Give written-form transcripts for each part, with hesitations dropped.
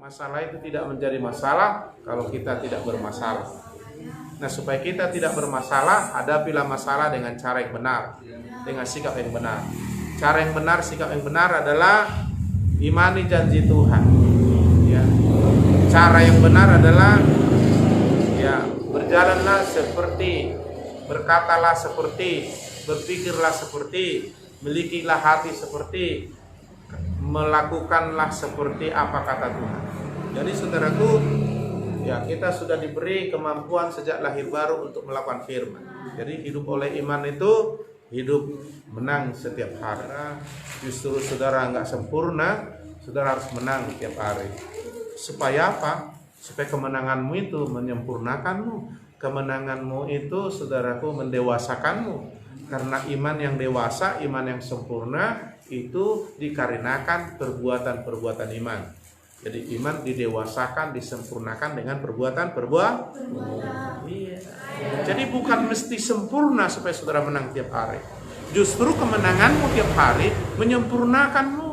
Masalah itu tidak menjadi masalah kalau kita tidak bermasalah. Nah, supaya kita tidak bermasalah, hadapilah masalah dengan cara yang benar, dengan sikap yang benar. Cara yang benar, sikap yang benar adalah imani janji Tuhan. Ya. Cara yang benar adalah berjalanlah seperti, berkatalah seperti, berpikirlah seperti, milikilah hati seperti, melakukanlah seperti apa kata Tuhan. Jadi saudaraku, kita sudah diberi kemampuan sejak lahir baru untuk melakukan firman. Jadi hidup oleh iman itu hidup menang setiap hari. Justru saudara nggak sempurna, saudara harus menang setiap hari. Supaya apa? Supaya kemenanganmu itu menyempurnakanmu. Kemenanganmu itu saudaraku mendewasakanmu. Karena iman yang dewasa, iman yang sempurna itu dikarenakan perbuatan-perbuatan iman. Jadi iman didewasakan, disempurnakan dengan perbuatan-perbuatan. Iya. Jadi bukan mesti sempurna supaya saudara menang tiap hari. Justru kemenanganmu tiap hari menyempurnakanmu.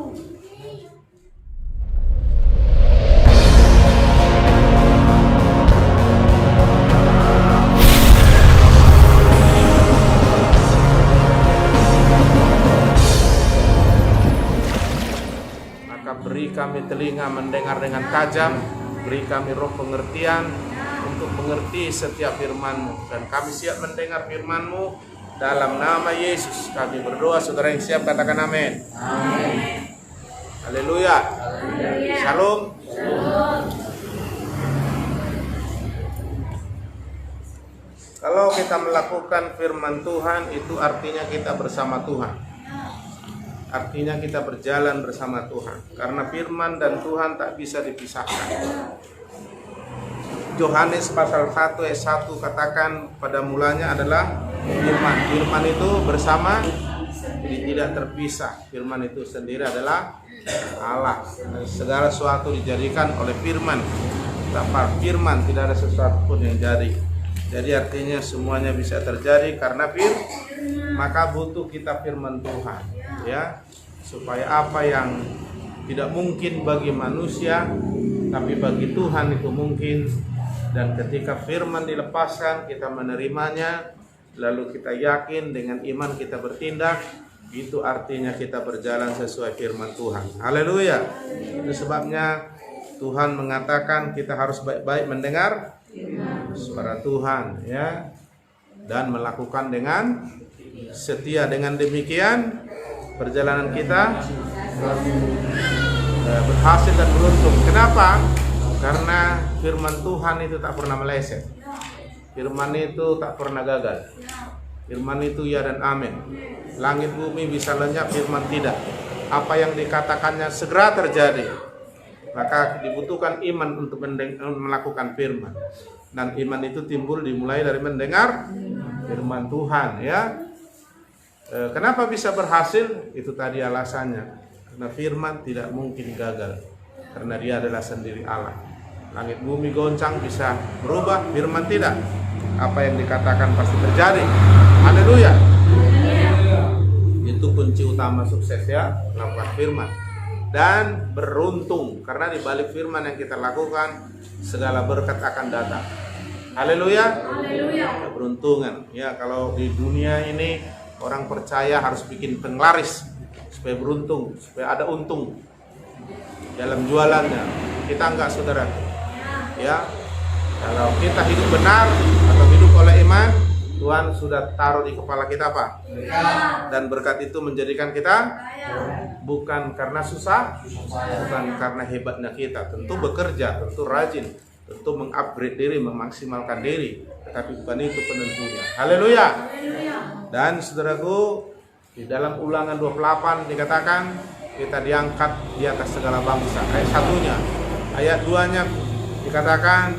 Beri kami telinga mendengar dengan tajam, beri kami roh pengertian untuk mengerti setiap firman-Mu, dan kami siap mendengar firman-Mu. Dalam nama Yesus kami berdoa. Saudara yang siap katakan amin. Amin. Haleluya. Shalom. Kalau kita melakukan firman Tuhan, itu artinya kita bersama Tuhan. Artinya kita berjalan bersama Tuhan. Karena firman dan Tuhan tak bisa dipisahkan. Yohanes pasal 1 ayat 1 katakan pada mulanya adalah firman. Firman itu bersama, jadi tidak terpisah. Firman itu sendiri adalah Allah. Segala sesuatu dijadikan oleh firman. Tanpa firman tidak ada sesuatu pun yang jadi. Jadi artinya semuanya bisa terjadi karena maka butuh kita firman Tuhan, ya, supaya apa yang tidak mungkin bagi manusia tapi bagi Tuhan itu mungkin. Dan ketika firman dilepaskan, kita menerimanya, lalu kita yakin dengan iman kita bertindak, itu artinya kita berjalan sesuai firman Tuhan. Haleluya. Itu sebabnya Tuhan mengatakan kita harus baik-baik mendengar suara Tuhan, ya, dan melakukan dengan setia. Dengan demikian perjalanan kita berhasil dan beruntung. Kenapa? Karena firman Tuhan itu tak pernah meleset. Firman itu tak pernah gagal. Firman itu ya dan amin. Langit bumi bisa lenyap, firman tidak. Apa yang dikatakannya segera terjadi. Maka dibutuhkan iman untuk melakukan firman. Dan iman itu timbul dimulai dari mendengar firman Tuhan, ya. Kenapa bisa berhasil? Itu tadi alasannya. Karena firman tidak mungkin gagal. Karena dia adalah sendiri Allah. Langit bumi goncang bisa berubah, firman tidak. Apa yang dikatakan pasti terjadi. Haleluya. Itu kunci utama sukses, ya, melakukan firman. Dan beruntung, karena di balik firman yang kita lakukan segala berkat akan datang. Haleluya. Keberuntungan, ya. Kalau di dunia ini orang percaya harus bikin penglaris supaya beruntung, supaya ada untung dalam jualannya. Kita enggak, saudara, ya. Kalau kita hidup benar atau hidup oleh iman, Tuhan sudah taruh di kepala kita apa? Dan berkat itu menjadikan kita bukan karena susah, bukan karena hebatnya kita. Tentu bekerja, tentu rajin, tentu mengupgrade diri, memaksimalkan diri, tetapi bukan itu penentunya. Haleluya. Dan saudaraku, di dalam Ulangan 28 dikatakan kita diangkat di atas segala bangsa. Ayat 1-nya. Ayat 2-nya dikatakan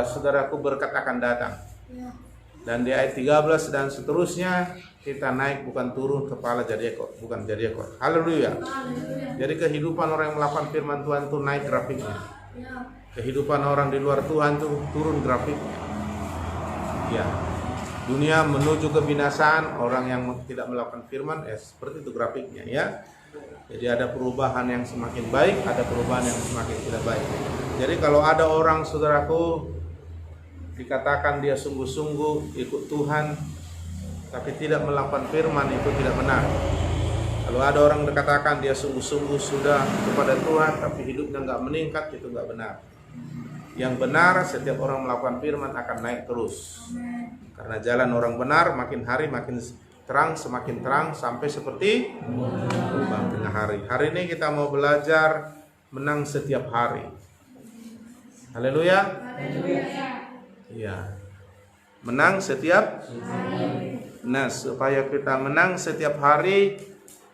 saudaraku berkat akan datang. Dan di ayat 13 dan seterusnya kita naik bukan turun, kepala jadi ekor, bukan jadi ekor. Haleluya. Jadi kehidupan orang yang melakukan firman Tuhan itu naik grafiknya. Kehidupan orang di luar Tuhan itu turun grafiknya. Ya. dunia menuju kebinasaan, orang yang tidak melakukan firman, seperti itu grafiknya ya. Jadi ada perubahan yang semakin baik, ada perubahan yang semakin tidak baik. Jadi kalau ada orang, saudaraku, dikatakan dia sungguh-sungguh ikut Tuhan, tapi tidak melakukan firman, itu tidak benar. Kalau ada orang dikatakan dia sungguh-sungguh sudah kepada Tuhan, tapi hidupnya nggak meningkat, itu nggak benar. Yang benar, setiap orang melakukan firman akan naik terus. Karena jalan orang benar makin hari makin terang, semakin terang sampai seperti gelombang tengah hari. Hari ini kita mau belajar menang setiap hari. Haleluya. Iya. Menang setiap hari. Nah, supaya kita menang setiap hari,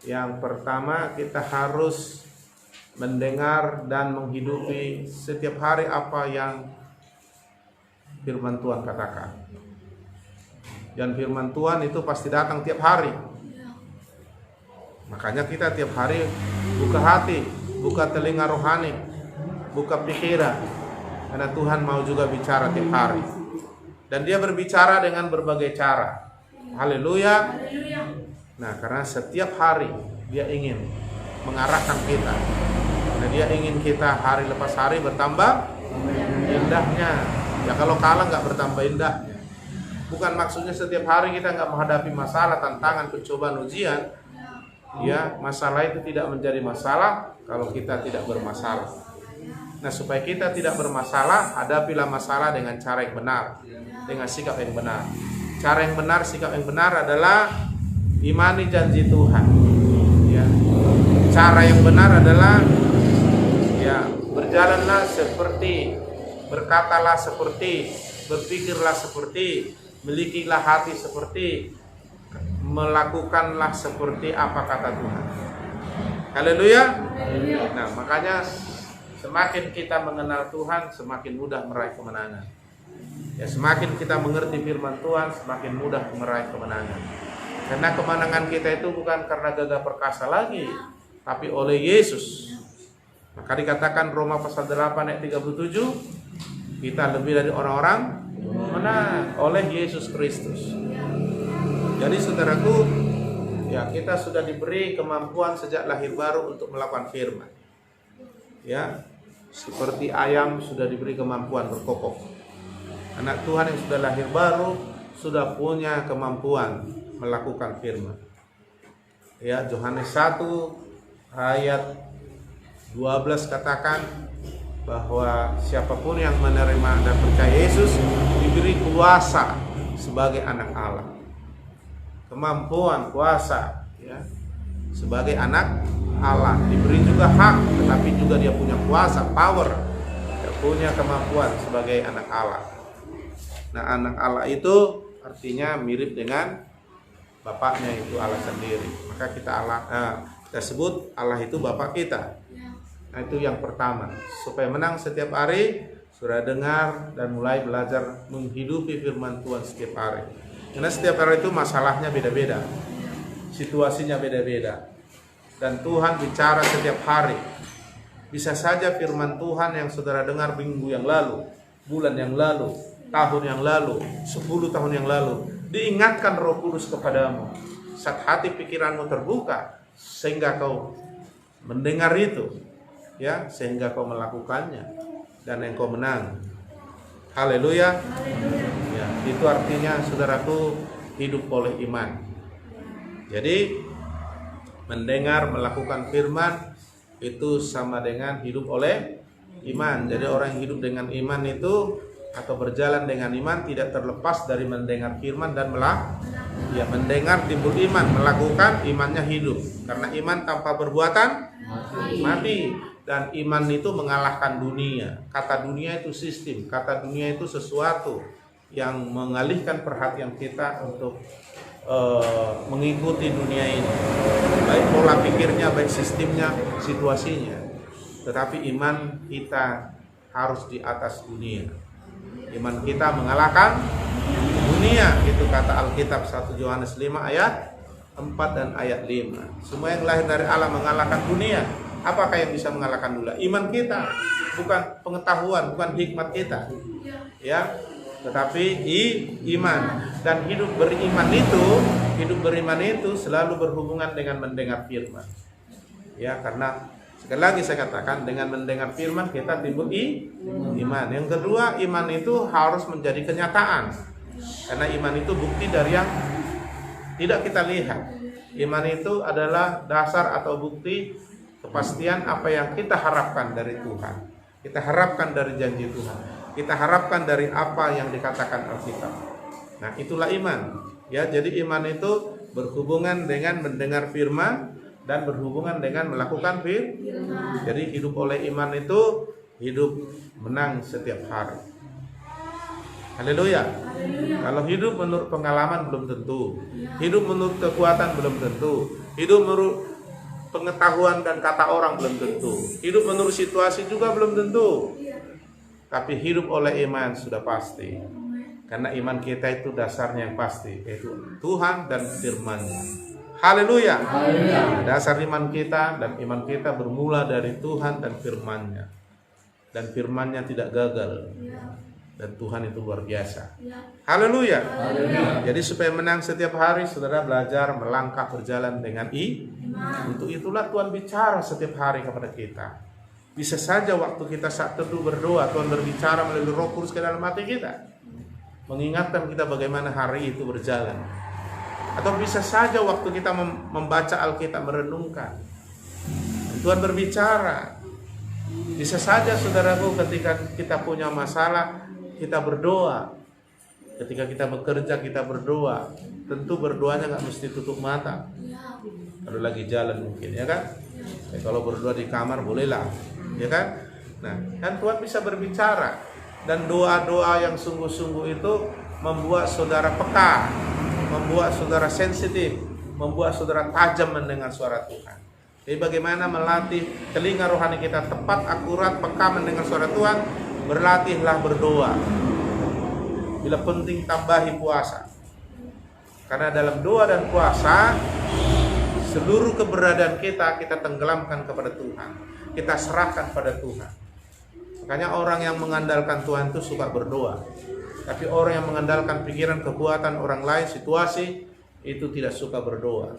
yang pertama kita harus mendengar dan menghidupi setiap hari apa yang firman Tuhan katakan. Dan firman Tuhan itu pasti datang tiap hari. Makanya kita tiap hari buka hati, buka telinga rohani, buka pikiran. Karena Tuhan mau juga bicara tiap hari. Dan dia berbicara dengan berbagai cara. Haleluya. Nah, karena setiap hari dia ingin mengarahkan kita. Karena dia ingin kita hari lepas hari bertambah indahnya. Ya kalau kalah nggak bertambah indahnya. Bukan maksudnya setiap hari kita nggak menghadapi masalah, tantangan, pencobaan, ujian. Ya, masalah itu tidak menjadi masalah kalau kita tidak bermasalah. Nah, supaya kita tidak bermasalah, hadapilah masalah dengan cara yang benar, dengan sikap yang benar. Cara yang benar, sikap yang benar adalah imani janji Tuhan. Ya. Cara yang benar adalah ya, berjalanlah seperti, berkatalah seperti, berpikirlah seperti, milikilah hati seperti, melakukanlah seperti apa kata Tuhan. Haleluya. Nah, makanya semakin kita mengenal Tuhan, semakin mudah meraih kemenangan. Ya, semakin kita mengerti firman Tuhan, semakin mudah meraih kemenangan. Karena kemenangan kita itu bukan karena gagah perkasa lagi, tapi oleh Yesus. Maka dikatakan Roma pasal 8 ayat 37, kita lebih dari orang-orang menang oleh Yesus Kristus. Jadi saudaraku, ya kita sudah diberi kemampuan sejak lahir baru untuk melakukan firman. Ya, seperti ayam sudah diberi kemampuan berkokok. Anak Tuhan yang sudah lahir baru sudah punya kemampuan melakukan firman. Ya, Yohanes 1 ayat 12 katakan bahwa siapapun yang menerima dan percaya Yesus diberi kuasa sebagai anak Allah. Kemampuan, kuasa, ya, sebagai anak Allah. Diberi juga hak, tetapi juga dia punya kuasa, power. Dia punya kemampuan sebagai anak Allah. Nah, anak Allah itu artinya mirip dengan bapaknya, itu Allah sendiri. Maka kita sebut Allah itu bapak kita. Nah, itu yang pertama. Supaya menang setiap hari, sudah dengar dan mulai belajar menghidupi firman Tuhan setiap hari. Karena setiap hari itu masalahnya beda-beda, situasinya beda-beda. Dan Tuhan bicara setiap hari. Bisa saja firman Tuhan yang saudara dengar minggu yang lalu, bulan yang lalu, tahun yang lalu, 10 tahun yang lalu, diingatkan Roh Kudus kepadamu saat hati pikiranmu terbuka, sehingga kau mendengar itu, ya, sehingga kau melakukannya dan engkau menang. Haleluya. Ya, itu artinya saudaraku hidup oleh iman. Jadi mendengar, melakukan firman itu sama dengan hidup oleh iman. Jadi orang yang hidup dengan iman itu atau berjalan dengan iman tidak terlepas dari mendengar firman dan mendengar timbul iman, melakukan imannya hidup. Karena iman tanpa perbuatan mati, dan iman itu mengalahkan dunia. Kata dunia itu sistem, kata dunia itu sesuatu yang mengalihkan perhatian kita untuk mengikuti dunia ini, baik pola pikirnya, baik sistemnya, situasinya. Tetapi iman kita harus di atas dunia. Iman kita mengalahkan dunia, itu kata Alkitab 1 Yohanes 5 ayat 4 dan ayat 5. Semua yang lahir dari Allah mengalahkan dunia. Apakah yang bisa mengalahkan dunia? Iman kita, bukan pengetahuan, bukan hikmat kita. Ya, tetapi iman. Dan hidup beriman itu selalu berhubungan dengan mendengar firman. Ya, karena sekali lagi saya katakan, dengan mendengar firman kita timbul iman. Yang kedua, iman itu harus menjadi kenyataan. Karena iman itu bukti dari yang tidak kita lihat. Iman itu adalah dasar atau bukti kepastian apa yang kita harapkan dari Tuhan. Kita harapkan dari janji Tuhan. Kita harapkan dari apa yang dikatakan Alkitab. Nah, itulah iman. Ya, jadi iman itu berhubungan dengan mendengar firman dan berhubungan dengan melakukan firman. Jadi hidup oleh iman itu hidup menang setiap hari. Haleluya. Kalau hidup menurut pengalaman belum tentu. Hidup menurut kekuatan belum tentu. Hidup menurut pengetahuan dan kata orang belum tentu. Hidup menurut situasi juga belum tentu. Tapi hidup oleh iman sudah pasti. Karena iman kita itu dasarnya yang pasti, yaitu Tuhan dan firman-Nya. Haleluya. Dasar iman kita dan iman kita bermula dari Tuhan dan firman-Nya. Dan firman-Nya tidak gagal. Dan Tuhan itu luar biasa. Haleluya. Jadi supaya menang setiap hari, saudara belajar melangkah berjalan dengan iman. Untuk itulah Tuhan bicara setiap hari kepada kita. Bisa saja waktu kita saat teduh berdoa, Tuhan berbicara melalui Roh Kudus ke dalam hati kita, mengingatkan kita bagaimana hari itu berjalan. Atau bisa saja waktu kita membaca Alkitab, merenungkan, Tuhan berbicara. Bisa saja saudaraku, ketika kita punya masalah, kita berdoa. Ketika kita bekerja, kita berdoa. Tentu berdoanya nggak mesti tutup mata. Kalau lagi jalan mungkin, ya kan? Kalau berdoa di kamar bolehlah, ya kan? Nah, kan Tuhan bisa berbicara. Dan doa-doa yang sungguh-sungguh itu membuat saudara peka, membuat saudara sensitif, membuat saudara tajam mendengar suara Tuhan. Jadi bagaimana melatih telinga rohani kita tepat, akurat, peka mendengar suara Tuhan? Berlatihlah berdoa. Bila penting tambahi puasa. Karena dalam doa dan puasa, seluruh keberadaan kita tenggelamkan kepada Tuhan. Kita serahkan pada Tuhan. Makanya orang yang mengandalkan Tuhan itu suka berdoa. Tapi orang yang mengandalkan pikiran, kekuatan orang lain, situasi, itu tidak suka berdoa.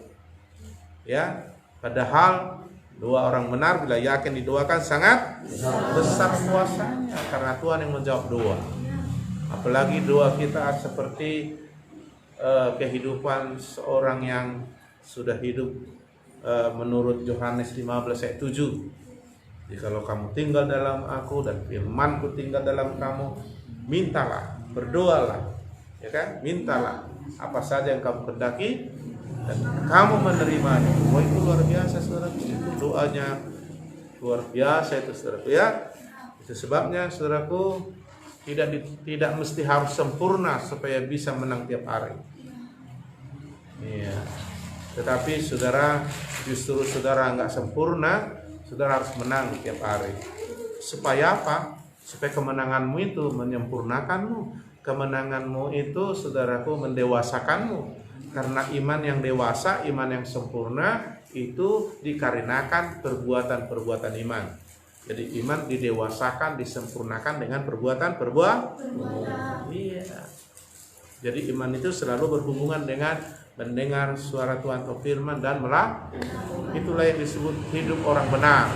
Ya, padahal doa orang benar bila yakin didoakan sangat besar kuasanya, karena Tuhan yang menjawab doa. Apalagi doa kita seperti kehidupan seorang yang sudah hidup menurut Yohanes 15 ayat 7. Jadi kalau kamu tinggal dalam aku dan firmanku tinggal dalam kamu, mintalah, berdoalah, ya kan? Mintalah apa saja yang kamu kehendaki dan kamu menerimanya. Wah, itu luar biasa, saudara. Itu doanya luar biasa itu, saudaraku, ya. Itu sebabnya, saudaraku, tidak mesti harus sempurna supaya bisa menang tiap hari. Iya. Tetapi saudara, justru saudara nggak sempurna, saudara harus menang tiap hari. Supaya apa? Supaya kemenanganmu itu menyempurnakanmu. Kemenanganmu itu, saudaraku, mendewasakanmu. Karena iman yang dewasa, iman yang sempurna itu dikarenakan perbuatan-perbuatan iman. Jadi iman didewasakan, disempurnakan dengan perbuatan. Iya. Jadi iman itu selalu berhubungan dengan mendengar suara Tuhan atau firman dan itulah yang disebut hidup orang benar.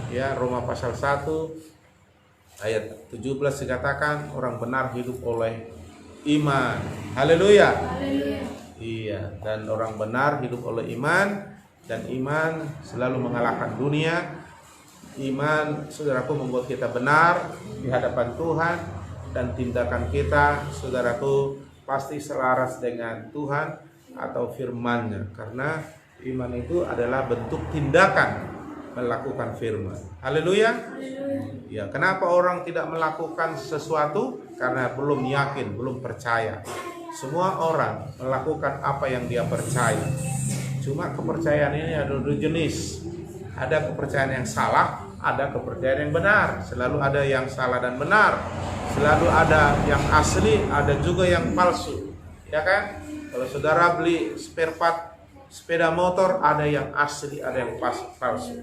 Ya, Roma pasal 1 ayat 17 dikatakan orang benar hidup oleh iman. Haleluya. Iya, dan orang benar hidup oleh iman, dan iman selalu mengalahkan dunia. Iman, saudaraku, membuat kita benar di hadapan Tuhan, dan tindakan kita, saudaraku, pasti selaras dengan Tuhan atau firman-Nya, karena iman itu adalah bentuk tindakan melakukan firman. Haleluya. Ya, kenapa orang tidak melakukan sesuatu? Karena belum yakin, belum percaya. Semua orang melakukan apa yang dia percaya. Cuma kepercayaan ini ada dua jenis. Ada kepercayaan yang salah, ada kepercayaan yang benar. Selalu ada yang salah dan benar. Selalu ada yang asli, ada juga yang palsu. Ya kan? Kalau saudara beli spare part sepeda motor, ada yang asli, ada yang palsu.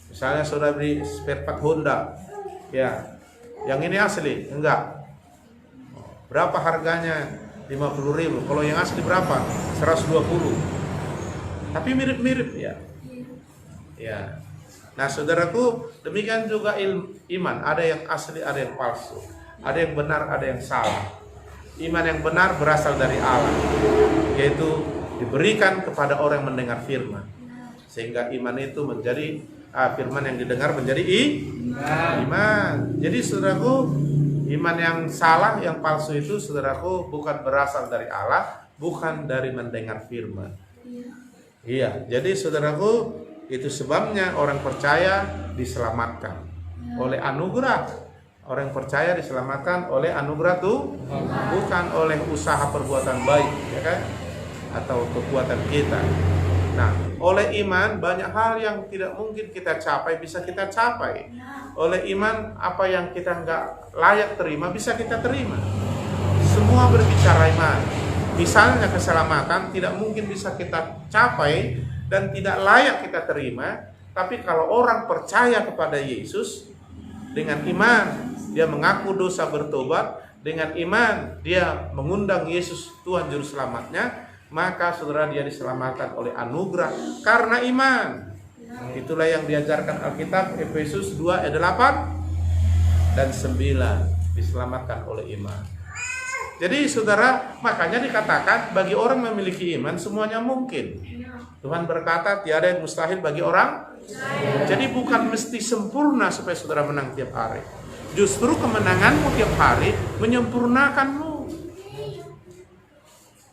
Misalnya saudara beli spare part Honda, ya, yang ini asli, enggak. Berapa harganya? 50.000. Kalau yang asli berapa? 120. Tapi mirip-mirip ya. Ya. Nah, saudaraku, demikian juga iman. Ada yang asli, ada yang palsu. Ada yang benar, ada yang salah. Iman yang benar berasal dari Allah, yaitu diberikan kepada orang yang mendengar firman. Sehingga iman itu menjadi firman yang didengar menjadi iman. Jadi saudaraku, iman yang salah, yang palsu itu saudaraku bukan berasal dari Allah, bukan dari mendengar firman. Iya, jadi saudaraku, itu sebabnya orang percaya diselamatkan oleh anugerah. Orang percaya diselamatkan oleh anugerah tuh, bukan oleh usaha perbuatan baik, ya kan? Atau kekuatan kita. Nah, oleh iman banyak hal yang tidak mungkin kita capai bisa kita capai. Oleh iman apa yang kita nggak layak terima bisa kita terima. Semua berbicara iman. Misalnya keselamatan tidak mungkin bisa kita capai dan tidak layak kita terima. Tapi kalau orang percaya kepada Yesus dengan iman, dia mengaku dosa, bertobat, dengan iman dia mengundang Yesus Tuhan Juru Selamatnya, maka saudara dia diselamatkan oleh anugerah karena iman. Itulah yang diajarkan Alkitab, Efesus 2 ayat 8 dan 9, diselamatkan oleh iman. Jadi saudara, makanya dikatakan bagi orang memiliki iman semuanya mungkin. Tuhan berkata tiada yang mustahil bagi orang. Jadi bukan mesti sempurna supaya saudara menang tiap hari. Justru kemenanganmu tiap hari menyempurnakanmu.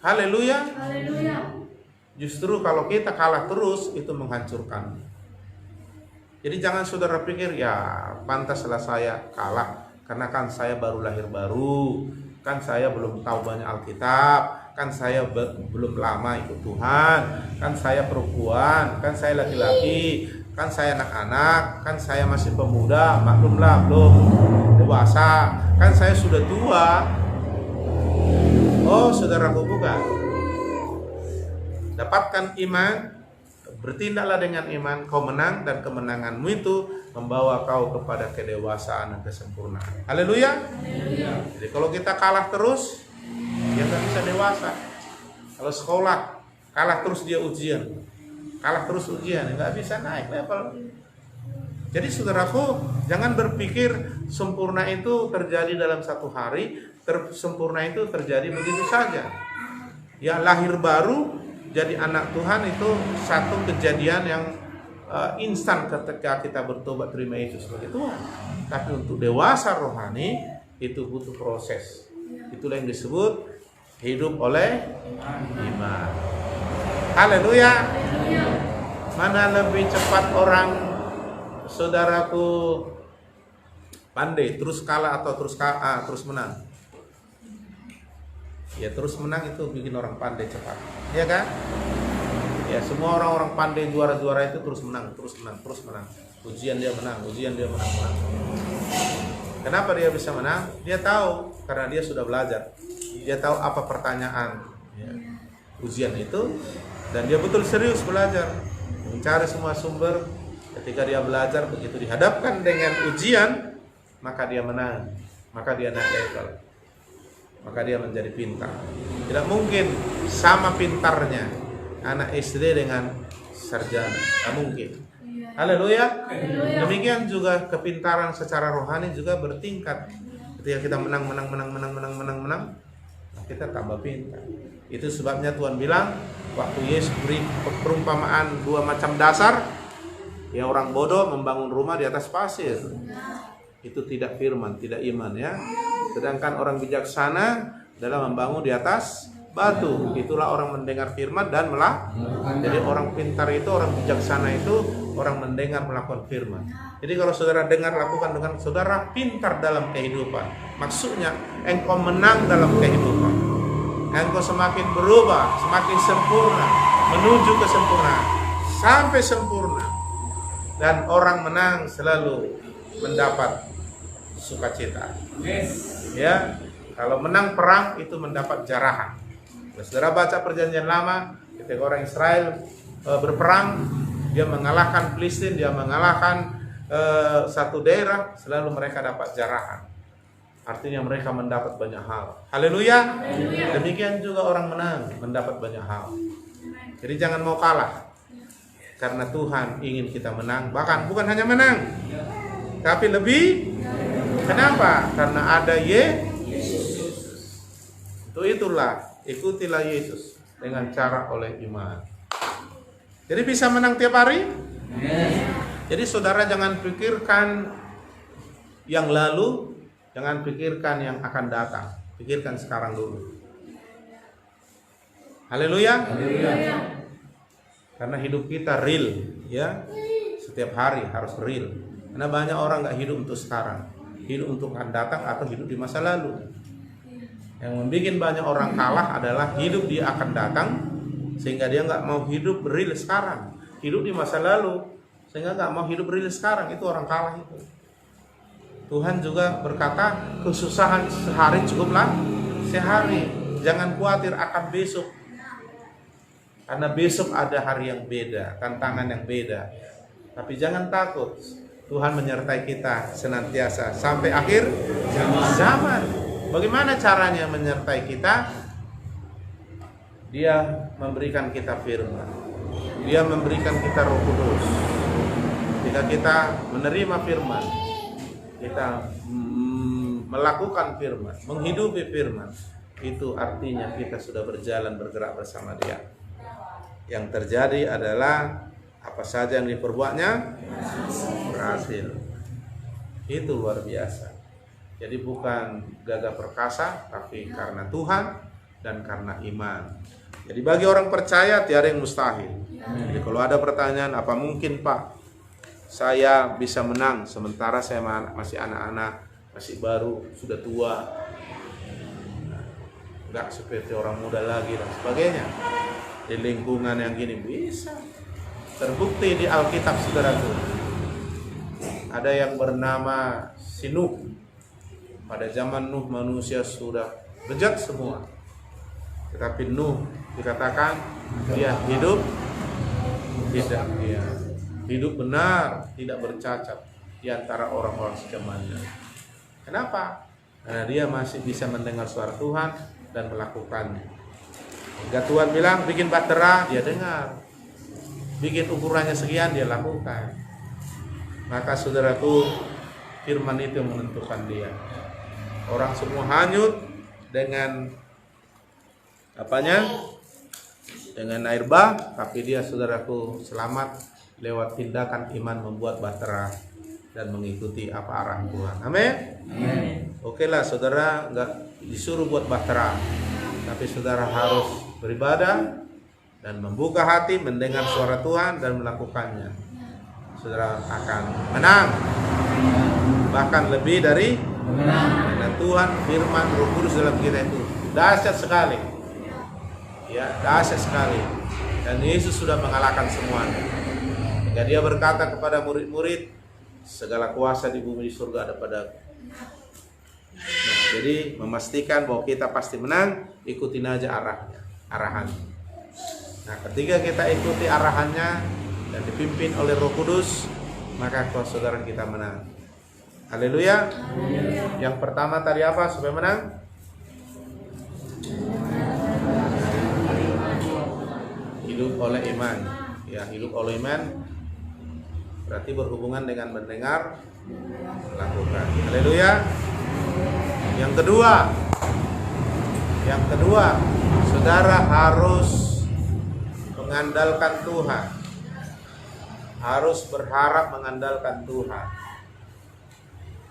Haleluya. Justru kalau kita kalah terus itu menghancurkan. Jadi jangan saudara pikir ya pantaslah saya kalah karena kan saya baru lahir baru, kan saya belum tahu banyak Alkitab, kan saya belum lama ikut Tuhan, kan saya perempuan, kan saya laki-laki, kan saya anak-anak, kan saya masih pemuda, maklumlah belum dewasa, kan saya sudah tua. Oh saudaraku, bukan. Dapatkan iman, bertindaklah dengan iman, kau menang, dan kemenanganmu itu membawa kau kepada kedewasaan dan kesempurnaan. Haleluya. Jadi kalau kita kalah terus, dia nggak bisa dewasa. Kalau sekolah kalah terus dia ujian, nggak bisa naik level. Jadi saudaraku, jangan berpikir sempurna itu terjadi dalam satu hari, sempurna itu terjadi begitu saja. Ya lahir baru jadi anak Tuhan itu satu kejadian yang instan ketika kita bertobat terima Yesus sebagai Tuhan. Tapi untuk dewasa rohani itu butuh proses. Itulah yang disebut hidup oleh iman. Haleluya. Mana lebih cepat orang saudaraku pandai terus kalah atau terus menang? Ya terus menang itu bikin orang pandai cepat, ya kan? Ya semua orang-orang pandai juara-juara itu terus menang. Ujian dia menang. Kenapa dia bisa menang? Dia tahu karena dia sudah belajar. Dia tahu apa pertanyaan ya, ujian itu, dan dia betul serius belajar, mencari semua sumber. Ketika dia belajar, begitu dihadapkan dengan ujian, maka dia menang, maka dia naik level, maka dia menjadi pintar. Tidak mungkin sama pintarnya anak SD dengan sarjana, tidak mungkin. Haleluya. Demikian juga kepintaran secara rohani juga bertingkat. Ketika kita menang, kita tambah pintar. Itu sebabnya Tuhan bilang waktu Yesus beri perumpamaan 2 macam dasar, ya orang bodoh membangun rumah di atas pasir. Itu tidak firman, tidak iman ya. Sedangkan orang bijaksana dalam membangun di atas batu. Itulah orang mendengar firman dan Jadi orang pintar itu, orang bijaksana itu orang mendengar melakukan firman. Jadi kalau saudara dengar, lakukan dengan saudara pintar dalam kehidupan. Maksudnya engkau menang dalam kehidupan. Engkau semakin berubah, semakin sempurna, menuju kesempurnaan, sampai sempurna. Dan orang menang selalu mendapat sukacita. Ya, kalau menang perang itu mendapat jarahan. Saudara baca Perjanjian Lama, ketika orang Israel berperang, dia mengalahkan Filistin, dia mengalahkan satu daerah, selalu mereka dapat jarahan. artinya mereka mendapat banyak hal. Haleluya. Demikian juga orang menang mendapat banyak hal. Jadi jangan mau kalah, karena Tuhan ingin kita menang. Bahkan bukan hanya menang, tapi lebih. Kenapa? Karena ada Yesus. Itulah, ikutilah Yesus dengan cara oleh iman. Jadi bisa menang tiap hari. Jadi saudara jangan pikirkan yang lalu, jangan pikirkan yang akan datang. Pikirkan sekarang dulu. Haleluya. Karena hidup kita real, ya. Setiap hari harus real. Karena banyak orang nggak hidup untuk sekarang, hidup untuk akan datang atau hidup di masa lalu. Yang membuat banyak orang kalah adalah hidup dia akan datang, sehingga dia nggak mau hidup real sekarang. Hidup di masa lalu, sehingga nggak mau hidup real sekarang. Itu orang kalah itu. Tuhan juga berkata, kesusahan sehari cukuplah sehari. Jangan khawatir akan besok, karena besok ada hari yang beda, tantangan yang beda. Tapi jangan takut, Tuhan menyertai kita senantiasa sampai akhir zaman. Bagaimana caranya menyertai kita? Dia memberikan kita firman, dia memberikan kita Roh Kudus. Jika kita menerima firman, kita melakukan firman, menghidupi firman, itu artinya kita sudah berjalan bergerak bersama dia. Yang terjadi adalah apa saja yang diperbuatnya berhasil. Itu luar biasa. Jadi bukan gagah perkasa, tapi karena Tuhan dan karena iman. Jadi bagi orang percaya tiada yang mustahil. Jadi kalau ada pertanyaan, apa mungkin Pak saya bisa menang sementara saya masih anak-anak, masih baru, sudah tua, nggak seperti orang muda lagi dan sebagainya. Di lingkungan yang gini bisa. Terbukti di Alkitab, saudaraku. Ada yang bernama Nuh. Pada zaman Nuh manusia sudah bejat semua. Tetapi Nuh dikatakan dia hidup tidak, dia hidup benar, tidak bercacat di antara orang-orang zamannya. Kenapa? Karena dia masih bisa mendengar suara Tuhan dan melakukannya. Jika Tuhan bilang bikin bahtera, dia dengar. Bikin ukurannya sekian, dia lakukan. Maka saudaraku, firman itu yang menentukan dia. Orang semua hanyut dengan apanya? Dengan air bah, tapi dia, saudaraku, selamat lewat tindakan iman membuat bahtera dan mengikuti apa arah Tuhan. Amin. Oke lah, saudara nggak disuruh buat bahtera, tapi saudara harus beribadah dan membuka hati, mendengar suara Tuhan dan melakukannya. Saudara akan menang, bahkan lebih dari menang. Dan Tuhan, firman Roh Kudus dalam kita itu dahsyat sekali, ya, dahsyat sekali. Dan Yesus sudah mengalahkan semuanya. Jika dia berkata kepada murid-murid, segala kuasa di bumi di surga ada padaku. Nah, jadi memastikan bahwa kita pasti menang, ikutin aja arahannya. Nah, ketika kita ikuti arahannya dan dipimpin oleh Roh Kudus, maka saudara kita menang. Haleluya. Yang pertama tadi apa supaya menang? Hidup oleh iman. Ya, hidup oleh iman berarti berhubungan dengan mendengar, melakukan. Haleluya. Yang kedua, saudara harus mengandalkan Tuhan. Harus berharap mengandalkan Tuhan.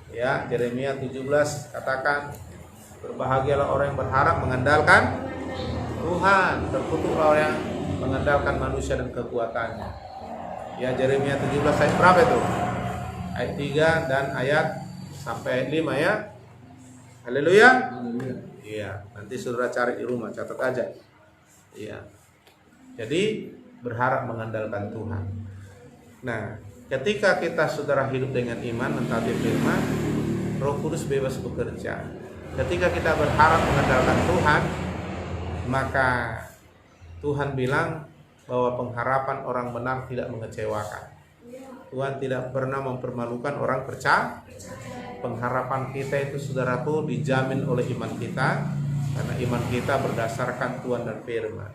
Ya, Yeremia 17 katakan, berbahagialah orang yang berharap mengandalkan Tuhan, terkutuklah orang yang mengandalkan manusia dan kekuatannya. Ya, Yeremia 17 ayat berapa itu? Ayat 3 dan ayat sampai 5 ya. Haleluya. Iya, nanti saudara cari di rumah, catat aja. Iya. Jadi berharap mengandalkan Tuhan. Nah, ketika kita saudara hidup dengan iman, mentaati firman, Roh Kudus bebas bekerja. Ketika kita berharap mengandalkan Tuhan, maka Tuhan bilang bahwa pengharapan orang benar tidak mengecewakan. Tuhan tidak pernah mempermalukan orang percaya. pengharapan kita itu saudaraku dijamin oleh iman kita, karena iman kita berdasarkan Tuhan dan firman.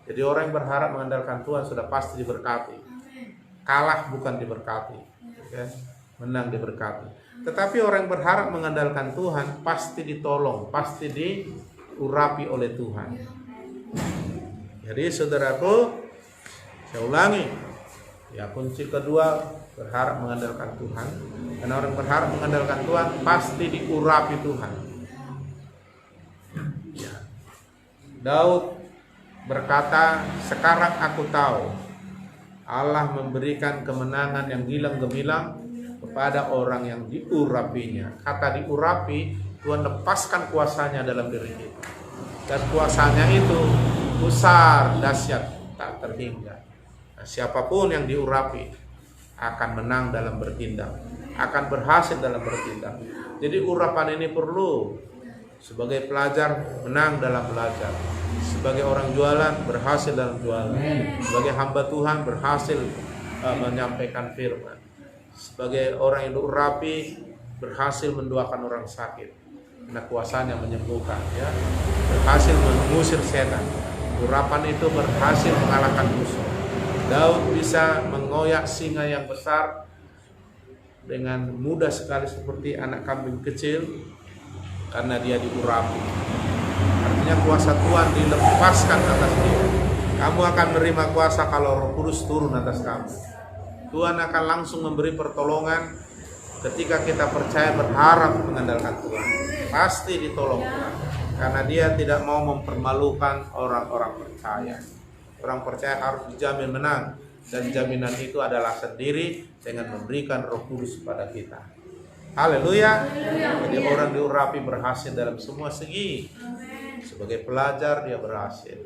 Jadi orang yang berharap mengandalkan Tuhan sudah pasti diberkati. Kalah bukan diberkati, ya. Menang diberkati. Tetapi orang yang berharap mengandalkan Tuhan pasti ditolong, pasti diurapi oleh Tuhan. Jadi saudaraku, saya ulangi, ya kunci kedua berharap mengandalkan Tuhan. Karena orang berharap mengandalkan Tuhan pasti diurapi Tuhan. Ya. Daud berkata, sekarang aku tahu Allah memberikan kemenangan yang gilang gemilang kepada orang yang diurapinya. Kata diurapi, Tuhan lepaskan kuasanya dalam diri kita. Dan kuasanya itu besar, dahsyat, tak terhingga. Nah, siapapun yang diurapi akan menang dalam bertindak, akan berhasil dalam bertindak. Jadi urapan ini perlu. Sebagai pelajar menang dalam belajar, sebagai orang jualan berhasil dalam jualan, sebagai hamba Tuhan berhasil menyampaikan firman, sebagai orang yang diurapi berhasil mendoakan orang sakit, karena kuasanya menyembuhkan, ya, berhasil mengusir setan. Urapan itu berhasil mengalahkan musuh. Daud bisa mengoyak singa yang besar dengan mudah sekali seperti anak kambing kecil, karena dia diurapi. Artinya kuasa Tuhan dilepaskan atas dia. Kamu akan menerima kuasa kalau Roh Kudus turun atas kamu. Tuhan akan langsung memberi pertolongan ketika kita percaya, berharap mengandalkan Tuhan. Pasti ditolong Tuhan, karena dia tidak mau mempermalukan orang-orang percaya. Orang percaya harus dijamin menang, dan jaminan itu adalah sendiri dengan memberikan Roh Kudus kepada kita. Haleluya. Jadi orang diurapi berhasil dalam semua segi. Sebagai pelajar dia berhasil,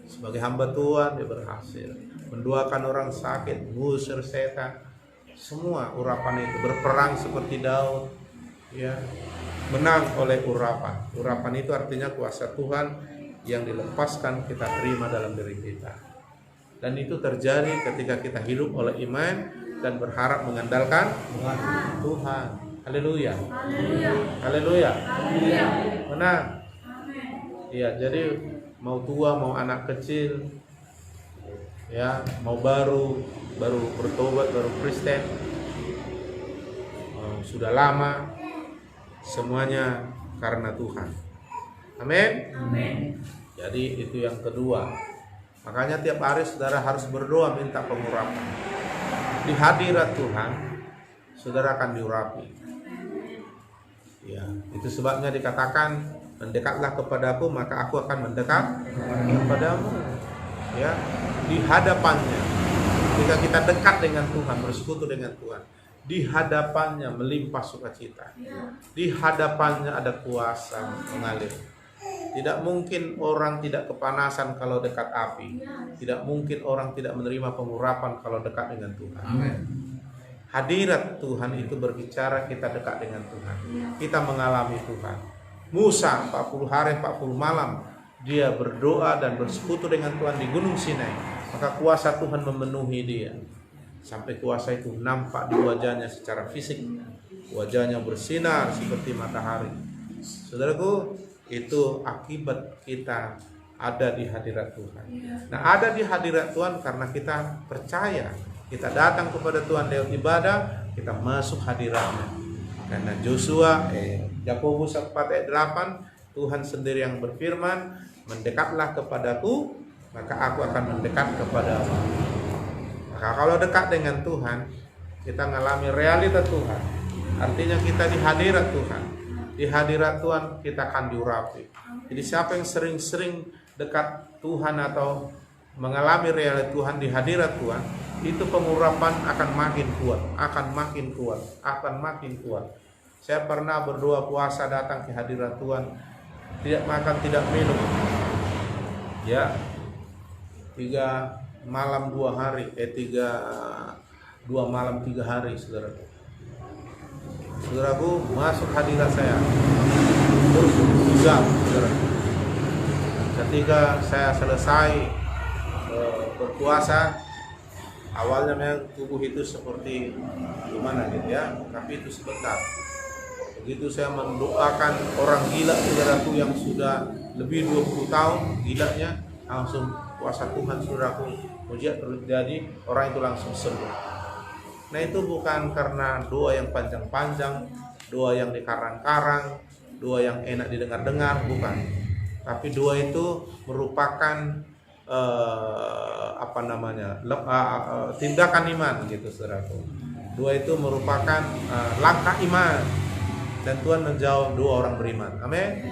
sebagai hamba Tuhan dia berhasil mendoakan orang sakit, mengusir setan. Semua urapan itu, berperang seperti Daud, ya, menang oleh urapan. Urapan itu artinya kuasa Tuhan yang dilepaskan kita terima dalam diri kita. Dan itu terjadi ketika kita hidup oleh iman dan berharap mengandalkan Tuhan. Haleluya. Haleluya. Menang. Iya, jadi mau tua, mau anak kecil, ya, mau baru bertobat, baru Kristen, sudah lama, semuanya karena Tuhan. Amin. Amin. Jadi itu yang kedua. Makanya tiap hari saudara harus berdoa minta pengurapan. Di hadirat Tuhan, saudara akan diurapi. Ya, itu sebabnya dikatakan, mendekatlah kepadaku maka aku akan mendekat kepadamu. Ya, di hadapannya, ketika kita dekat dengan Tuhan, bersekutu dengan Tuhan, di hadapannya melimpah sukacita. Di hadapannya ada kuasa mengalir. Tidak mungkin orang tidak kepanasan kalau dekat api. Tidak mungkin orang tidak menerima pengurapan kalau dekat dengan Tuhan. Amin. Hadirat Tuhan itu berbicara kita dekat dengan Tuhan. Kita mengalami Tuhan. Musa 40 hari 40 malam dia berdoa dan bersekutu dengan Tuhan di Gunung Sinai. Maka kuasa Tuhan memenuhi dia. Sampai kuasa itu nampak di wajahnya secara fisik. Wajahnya bersinar seperti matahari. Saudaraku, itu akibat kita ada di hadirat Tuhan. Nah, ada di hadirat Tuhan karena kita percaya. Kita datang kepada Tuhan lewat ibadah, kita masuk hadiratnya. Karena Yakobus 4 ayat 8, Tuhan sendiri yang berfirman, mendekatlah kepadaku, maka aku akan mendekat kepadamu. Maka kalau dekat dengan Tuhan, kita mengalami realita Tuhan. Artinya kita di hadirat Tuhan. Di hadirat Tuhan kita akan diurapi. Jadi siapa yang sering-sering dekat Tuhan atau mengalami realita Tuhan di hadirat Tuhan, itu pengurapan akan makin kuat, akan makin kuat, akan makin kuat. Saya pernah berdoa puasa datang ke hadirat Tuhan, tidak makan, tidak minum, ya, 3 malam 2 hari, 2 malam 3 hari, saudaraku. Saudaraku masuk hadirat saya, terus juga, saudaraku. Ketika saya selesai berpuasa, awalnya memang tubuh itu seperti gimana gitu ya, tapi itu sebentar. Begitu saya mendoakan orang gila saudaraku yang sudah lebih 20 tahun gilanya, langsung kuasa Tuhan saudaraku, mujizat terjadi, orang itu langsung sembuh. Nah itu bukan karena doa yang panjang-panjang, doa yang dikarang-karang, doa yang enak didengar-dengar, bukan. Tapi doa itu merupakan tindakan iman gitu saudaraku. Doa itu merupakan langkah iman, dan Tuhan menjawab doa orang beriman. Amin.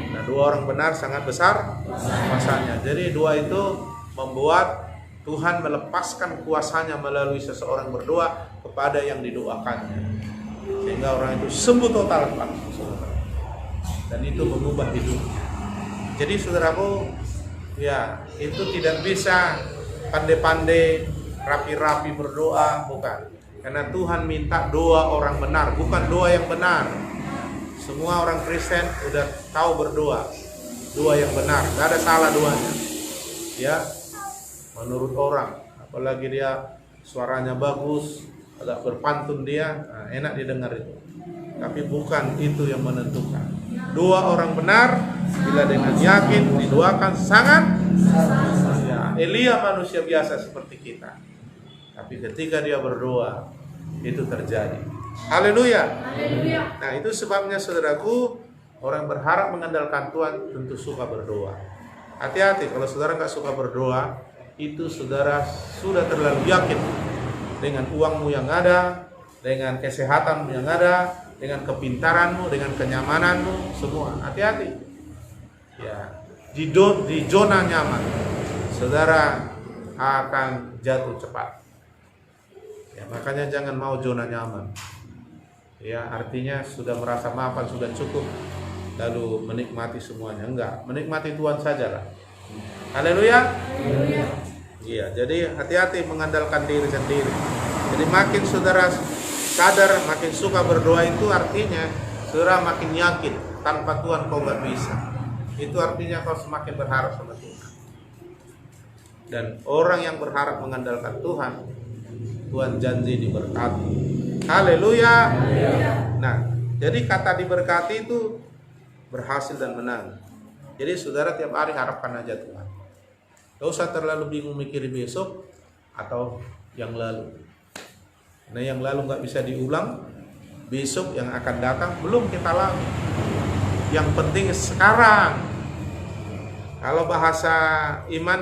Nah, doa orang benar sangat besar kuasanya. Jadi doa itu membuat Tuhan melepaskan kuasanya melalui seseorang berdoa kepada yang didoakannya, sehingga orang itu sembuh total langsung, dan itu mengubah hidupnya. Jadi saudaraku, ya itu tidak bisa pandai-pandai rapi-rapi berdoa, bukan. Karena Tuhan minta doa orang benar, bukan doa yang benar. Semua orang Kristen udah tahu berdoa, doa yang benar, gak ada salah doanya. Ya, menurut orang, apalagi dia suaranya bagus, agak berpantun dia, enak didengar itu. Tapi bukan itu yang menentukan. Doa orang benar bila dengan yakin didoakan sangat. Ya, Elia manusia biasa seperti kita, tapi ketika dia berdoa itu terjadi. Haleluya. Nah itu sebabnya saudaraku, orang berharap mengandalkan Tuhan tentu suka berdoa. Hati-hati kalau saudara nggak suka berdoa, itu saudara sudah terlalu yakin dengan uangmu yang ada, dengan kesehatanmu yang ada, dengan kepintaranmu, dengan kenyamananmu, semua. Hati-hati. Ya, di zona nyaman, saudara akan jatuh cepat. Ya, makanya jangan mau zona nyaman. Ya, artinya sudah merasa mapan, sudah cukup, lalu menikmati semuanya. Enggak, menikmati Tuhan sajalah. Haleluya. Iya, jadi hati-hati mengandalkan diri sendiri. Jadi makin saudara sadar, makin suka berdoa, itu artinya saudara makin yakin tanpa Tuhan kau gak bisa. Itu artinya kau semakin berharap sama Tuhan. Dan orang yang berharap mengandalkan Tuhan, Tuhan janji diberkati. Haleluya. Nah, jadi kata diberkati itu berhasil dan menang. Jadi saudara tiap hari harapkan aja Tuhan. Gak usah terlalu bingung mikir besok atau yang lalu. Nah yang lalu gak bisa diulang, besok yang akan datang belum kita lalui. Yang penting sekarang. Kalau bahasa iman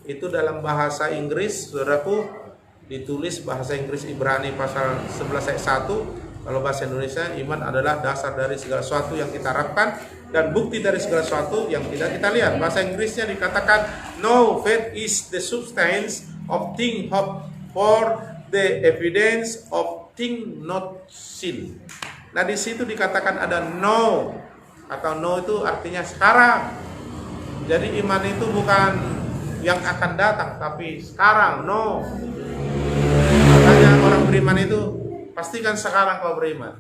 itu dalam bahasa Inggris, saudaraku, ditulis bahasa Inggris Ibrani pasal 11 ayat 1. Kalau bahasa Indonesia, iman adalah dasar dari segala sesuatu yang kita harapkan dan bukti dari segala sesuatu yang tidak kita lihat. Bahasa Inggrisnya dikatakan, no, faith is the substance of things hoped for, the evidence of things not seen. Nah di situ dikatakan ada no, atau no itu artinya sekarang. Jadi iman itu bukan yang akan datang, tapi sekarang, no. Makanya orang beriman itu pastikan sekarang kau beriman.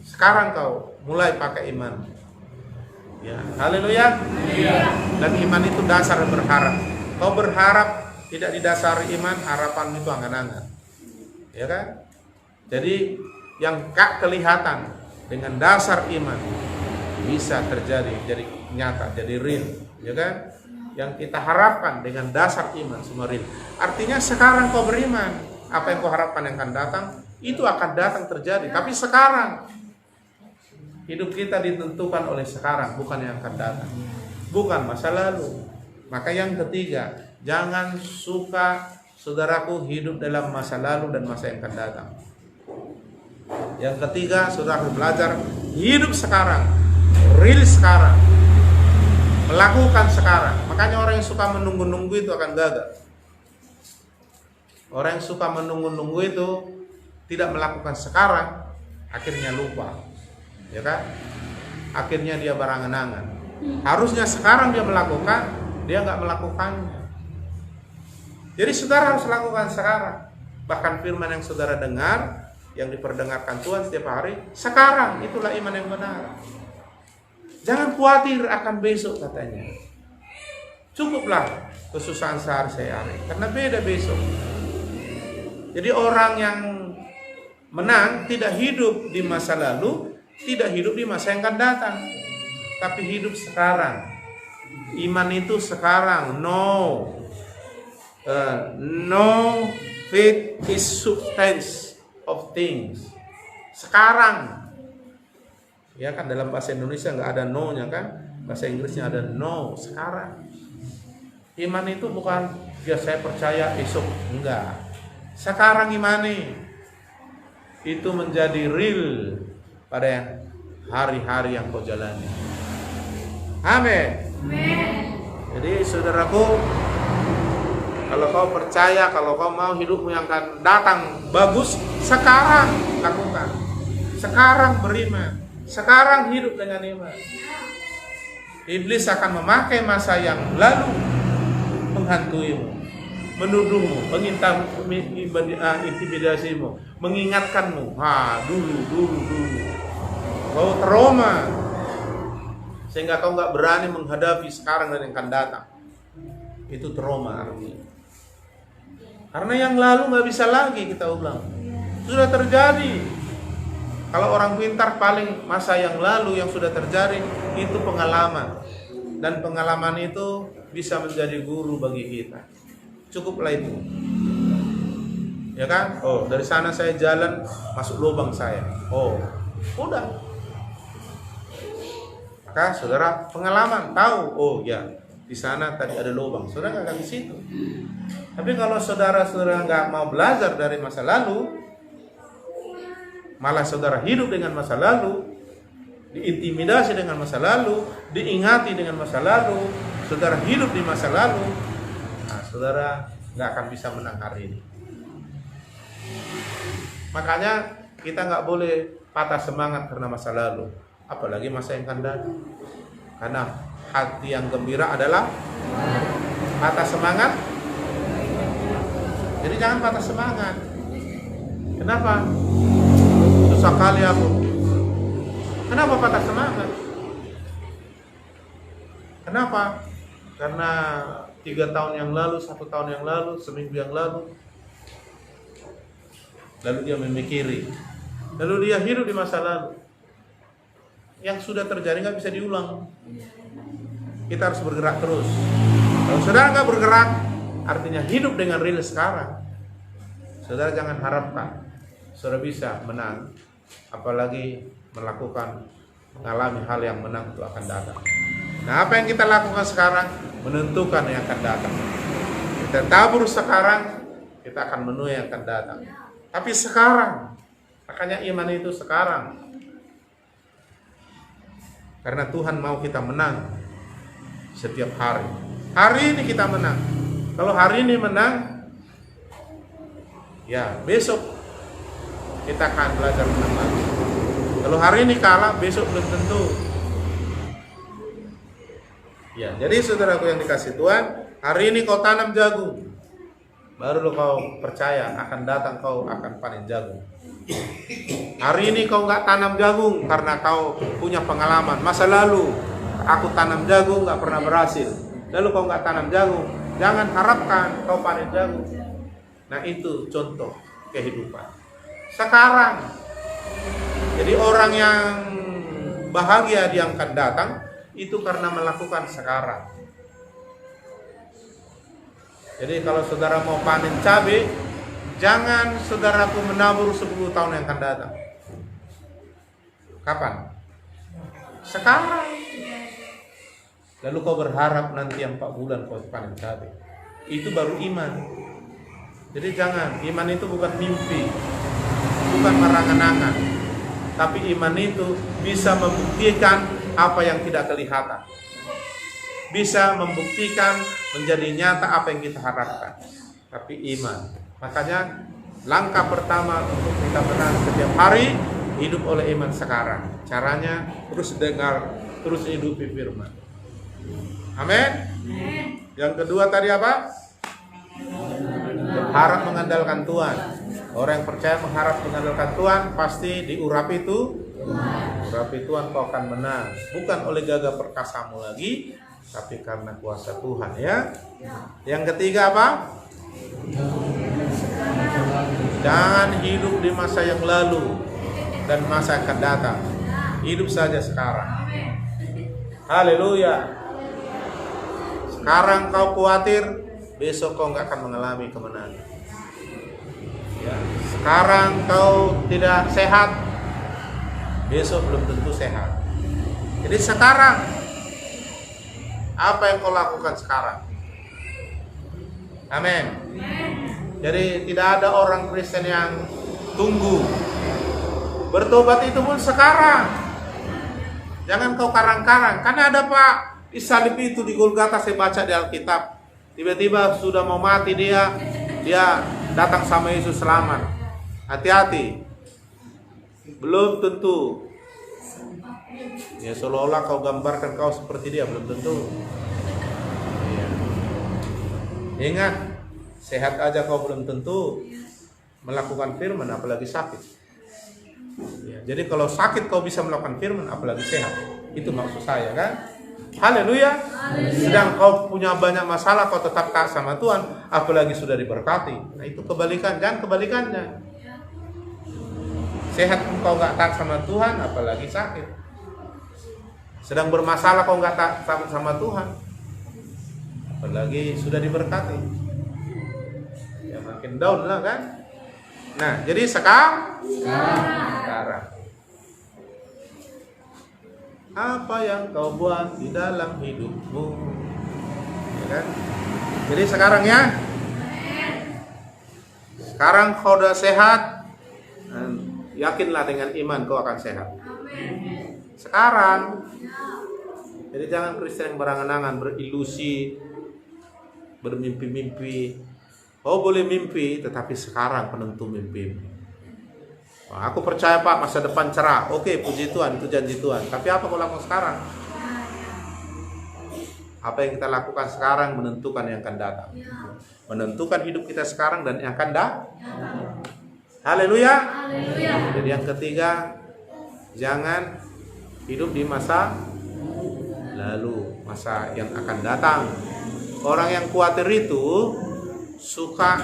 Sekarang kau mulai pakai iman. Ya, haleluya. Dan iman itu dasar berharap. Kau berharap tidak didasari iman, harapan itu angan-angan. Ya kan? Jadi yang gak kelihatan dengan dasar iman bisa terjadi, jadi nyata, jadi real, ya kan? Yang kita harapkan dengan dasar iman semua real. Artinya sekarang kau beriman, apa yang kau harapkan yang akan datang, itu akan datang terjadi. Tapi sekarang hidup kita ditentukan oleh sekarang, bukan yang akan datang, bukan masa lalu. Maka yang ketiga, jangan suka saudaraku hidup dalam masa lalu dan masa yang akan datang. Yang ketiga, saudara harus belajar hidup sekarang, real sekarang, melakukan sekarang. Makanya orang yang suka menunggu-nunggu itu akan gagal. Orang yang suka menunggu-nunggu itu tidak melakukan sekarang, akhirnya lupa, ya kan? Akhirnya dia berangan-angan. Harusnya sekarang dia melakukan, dia nggak melakukannya. Jadi saudara harus lakukan sekarang. Bahkan firman yang saudara dengar, yang diperdengarkan Tuhan setiap hari, sekarang itulah iman yang benar. Jangan khawatir akan besok katanya. Cukuplah kesusahan sehari-hari, karena beda besok. Jadi orang yang menang tidak hidup di masa lalu, tidak hidup di masa yang akan datang, tapi hidup sekarang. Iman itu sekarang. No, faith is substance of things. Sekarang. Ya kan, dalam bahasa Indonesia nggak ada no-nya kan, bahasa Inggrisnya ada no. Sekarang. Iman itu bukan ya saya percaya esok, enggak. Sekarang imani itu menjadi real pada hari-hari yang kau jalani. Amin. Jadi saudaraku, kalau kau percaya, kalau kau mau hidupmu yang akan datang bagus, sekarang lakukan. Sekarang beriman. Sekarang hidup dengan iman. Iblis akan memakai masa yang lalu menghantuimu, menuduhmu, intimidasimu, mengingatkanmu. Dulu. Kau trauma sehingga kau nggak berani menghadapi sekarang dan yang akan datang. Itu trauma artinya. Karena yang lalu nggak bisa lagi kita ulang. Sudah terjadi. Kalau orang pintar paling masa yang lalu yang sudah terjadi itu pengalaman. Dan pengalaman itu bisa menjadi guru bagi kita. Cukuplah itu. Ya kan? Oh, dari sana saya jalan masuk lubang saya. Oh, udah. Maka saudara pengalaman tahu, oh ya, di sana tadi ada lubang. Saudara nggak akan di situ. Tapi kalau saudara nggak mau belajar dari masa lalu, malah saudara hidup dengan masa lalu, diintimidasi dengan masa lalu, diingati dengan masa lalu, saudara hidup di masa lalu, nah saudara nggak akan bisa menang hari ini. Makanya kita nggak boleh patah semangat karena masa lalu, apalagi masa yang akan datang. Karena hati yang gembira adalah patah semangat. Jadi jangan patah semangat. Kenapa? Susah kali aku. Kenapa patah semangat? Kenapa? Karena 3 tahun yang lalu, 1 tahun yang lalu, seminggu yang lalu, lalu dia memikiri, lalu dia hidup di masa lalu. Yang sudah terjadi nggak bisa diulang. Kita harus bergerak terus. Kalau saudara nggak bergerak, artinya hidup dengan real sekarang. Saudara jangan harapkan saudara bisa menang, apalagi mengalami hal yang menang itu akan datang. Nah, apa yang kita lakukan sekarang menentukan yang akan datang. Kita tabur sekarang, kita akan menuai yang akan datang. Tapi sekarang, makanya iman itu sekarang. Karena Tuhan mau kita menang setiap hari. Hari ini kita menang. Kalau hari ini menang, ya besok kita akan belajar menang lagi. Kalau hari ini kalah, besok belum tentu. Ya, jadi saudaraku yang dikasih Tuhan, hari ini kau tanam jagung, baru lo kau percaya akan datang kau akan panen jagung. Hari ini kau nggak tanam jagung karena kau punya pengalaman masa lalu. Aku tanam jagung nggak pernah berhasil. Lalu kau nggak tanam jagung, jangan harapkan kau panen jagung. Nah itu contoh kehidupan sekarang. Jadi orang yang bahagia di yang akan datang itu karena melakukan sekarang. Jadi kalau saudara mau panen cabai, jangan saudaraku menabur 10 tahun yang akan datang. Kapan? Sekarang. Lalu kau berharap nanti 4 bulan kau panen cabai. Itu baru iman. Jadi jangan, iman itu bukan mimpi, bukan merangan-angan. Tapi iman itu bisa membuktikan apa yang tidak kelihatan. Bisa membuktikan menjadi nyata apa yang kita harapkan. Tapi iman. Makanya langkah pertama untuk kita menang setiap hari, hidup oleh iman sekarang. Caranya terus dengar, terus hidupi firman. Amin. Yang kedua tadi apa? Harap mengandalkan Tuhan. Orang yang percaya mengharap mengandalkan Tuhan pasti diurapi itu. Urapi Tuhan kau akan menang. Bukan oleh gagah perkasamu lagi, tapi karena kuasa Tuhan ya. Yang ketiga apa? Jangan hidup di masa yang lalu dan masa yang akan datang. Hidup saja sekarang. Haleluya. Sekarang kau khawatir, besok kau nggak akan mengalami kemenangan. Ya. Sekarang kau tidak sehat, besok belum tentu sehat. Jadi sekarang, apa yang kau lakukan sekarang? Amin. Jadi tidak ada orang Kristen yang tunggu. Bertobat itu pun sekarang. Jangan kau karang-karang. Karena ada Pak, di salib itu di Golgota, saya baca di Alkitab. Tiba-tiba sudah mau mati dia datang sama Yesus, selamat. Hati-hati. Belum tentu. Ya seolah-olah kau gambarkan kau seperti dia, belum tentu. Ya. Ingat, sehat aja kau belum tentu melakukan firman, apalagi sakit. Ya, jadi kalau sakit kau bisa melakukan firman, apalagi sehat. Itu maksud saya kan. Haleluya. Sedang kau punya banyak masalah, kau tetap taat sama Tuhan, apalagi sudah diberkati. Nah itu kebalikan, jangan kebalikannya. Sehat kau nggak taat sama Tuhan, apalagi sakit. Sedang bermasalah kau nggak taat sama Tuhan, apalagi sudah diberkati. Ya makin down lah kan. Nah jadi sekarang. Apa yang kau buat di dalam hidupmu, ya kan? Jadi sekarang ya, sekarang kau udah sehat, yakinlah dengan iman kau akan sehat. Sekarang, jadi jangan Kristen yang berangan-angan, berilusi, bermimpi-mimpi. Kau boleh mimpi, tetapi sekarang penentu mimpimu. Wah, aku percaya Pak, masa depan cerah. Oke, puji Tuhan, itu janji Tuhan. Tapi apa kau lakukan sekarang? Apa yang kita lakukan sekarang menentukan yang akan datang. Menentukan hidup kita sekarang dan yang akan datang. Haleluya. Jadi yang ketiga, jangan hidup di masa lalu, masa yang akan datang. Orang yang khawatir itu suka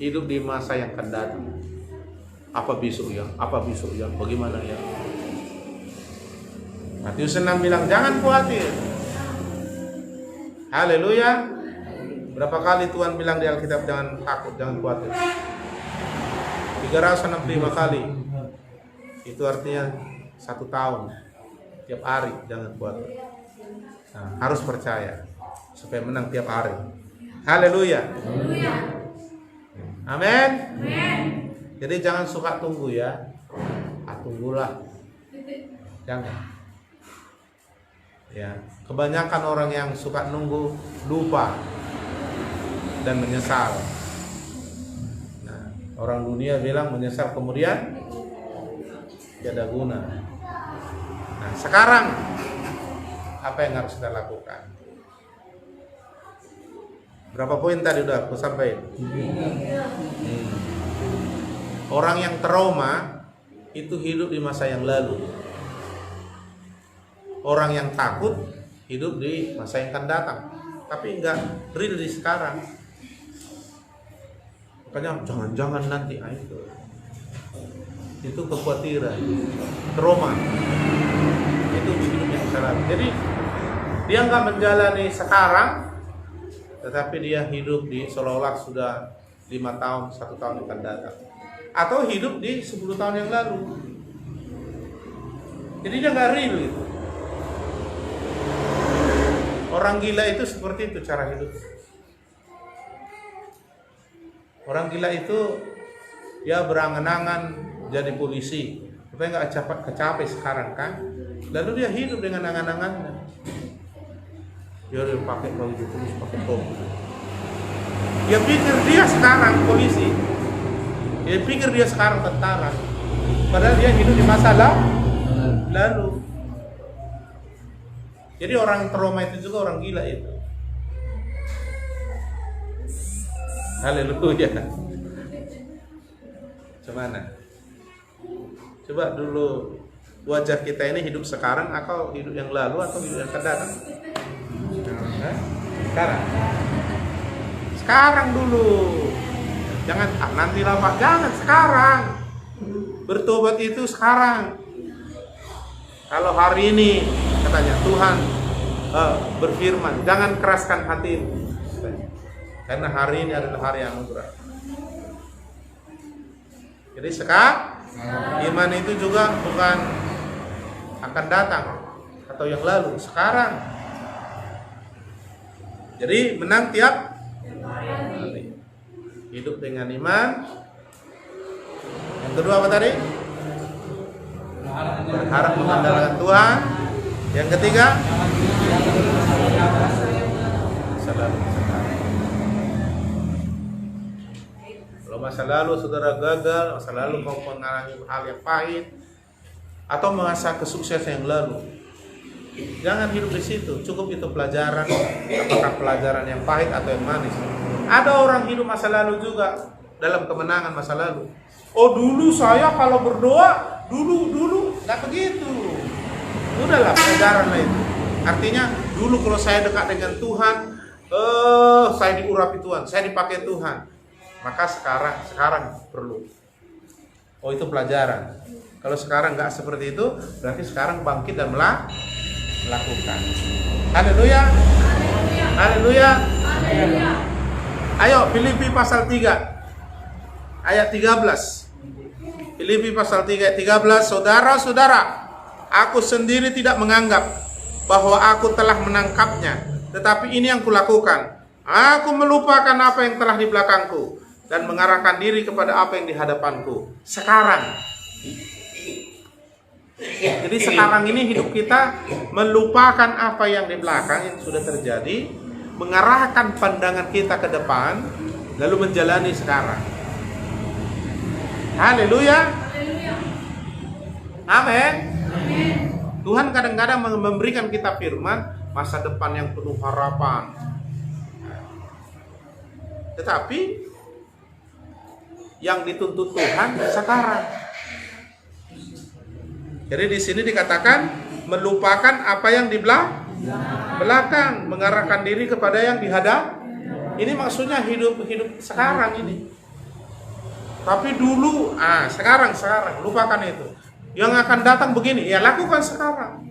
hidup di masa yang akan datang. Apa besok ya? Apa besok ya? Bagaimana ya? Matius 6 bilang jangan khawatir. Haleluya. Berapa kali Tuhan bilang di Alkitab jangan takut, jangan khawatir? 365 kali. Itu artinya 1 tahun. Tiap hari jangan khawatir. Nah, harus percaya supaya menang tiap hari. Haleluya. Amin. Jadi jangan suka tunggu ya. Tunggulah. Jangan. Ya, kebanyakan orang yang suka nunggu lupa dan menyesal. Nah, orang dunia bilang menyesal kemudian tiada guna. Nah, sekarang apa yang harus kita lakukan? Berapa poin tadi udah aku sampaikan? Orang yang trauma itu hidup di masa yang lalu. Orang yang takut hidup di masa yang akan datang, tapi enggak real di sekarang. Makanya jangan-jangan nanti itu kekhawatiran, trauma. Itu hidup yang salah. Jadi dia enggak menjalani sekarang, tetapi dia hidup di seolah-olah sudah 5 tahun, 1 tahun yang akan datang. Atau hidup di 10 tahun yang lalu. Jadi dia nggak real gitu. Orang gila itu seperti itu cara hidup. Orang gila itu dia berangan-angan jadi polisi, supaya nggak kecapai sekarang kan. Lalu dia hidup dengan angan-angannya. Dia pakai baju terus, pakai topi. Dia pikir dia sekarang polisi. Dia pikir dia sekarang tentara, padahal dia hidup di masa lalu. Jadi orang trauma itu juga orang gila itu. Haleluya. Gimana? Coba dulu wajah kita ini hidup sekarang atau hidup yang lalu atau hidup yang akan datang? Sekarang dulu. Jangan nanti lah Pak, jangan sekarang. Bertobat itu sekarang. Kalau hari ini katanya Tuhan berfirman, jangan keraskan hatimu, karena hari ini adalah hari anugerah. Jadi sekarang iman itu juga bukan akan datang atau yang lalu, sekarang. Jadi menang tiap hari. Hidup dengan iman. Yang kedua apa tadi? Berharap mengandalkan Tuhan. Yang ketiga, selalu sekarang. Kalau masa lalu saudara gagal, masa lalu kau mengalami hal yang pahit atau merasa kesuksesan yang lalu, jangan hidup di situ. Cukup itu pelajaran, apakah pelajaran yang pahit atau yang manis. Ada orang hidup masa lalu juga dalam kemenangan masa lalu. Oh dulu saya kalau berdoa, dulu nggak begitu. Udahlah pelajaran lah itu. Artinya dulu kalau saya dekat dengan Tuhan, saya diurapi Tuhan, saya dipakai Tuhan. Maka sekarang perlu. Oh itu pelajaran. Kalau sekarang nggak seperti itu, berarti sekarang bangkit dan melakukan. Haleluya. Haleluya. Ayo Filipi pasal 3 ayat 13. Filipi pasal 3 ayat 13, saudara-saudara, aku sendiri tidak menganggap bahwa aku telah menangkapnya, tetapi ini yang kulakukan. Aku melupakan apa yang telah di belakangku dan mengarahkan diri kepada apa yang di hadapanku. Sekarang. Jadi sekarang ini hidup kita melupakan apa yang di belakang yang sudah terjadi, mengarahkan pandangan kita ke depan, lalu menjalani sekarang. Haleluya. Amin. Tuhan kadang-kadang memberikan kita firman masa depan yang penuh harapan. Tetapi yang dituntut Tuhan sekarang. Jadi di sini dikatakan melupakan apa yang di belakang, mengarahkan diri kepada yang di hadap. Ini maksudnya hidup sekarang ini. Tapi dulu, sekarang, lupakan itu. Yang akan datang begini, ya lakukan sekarang.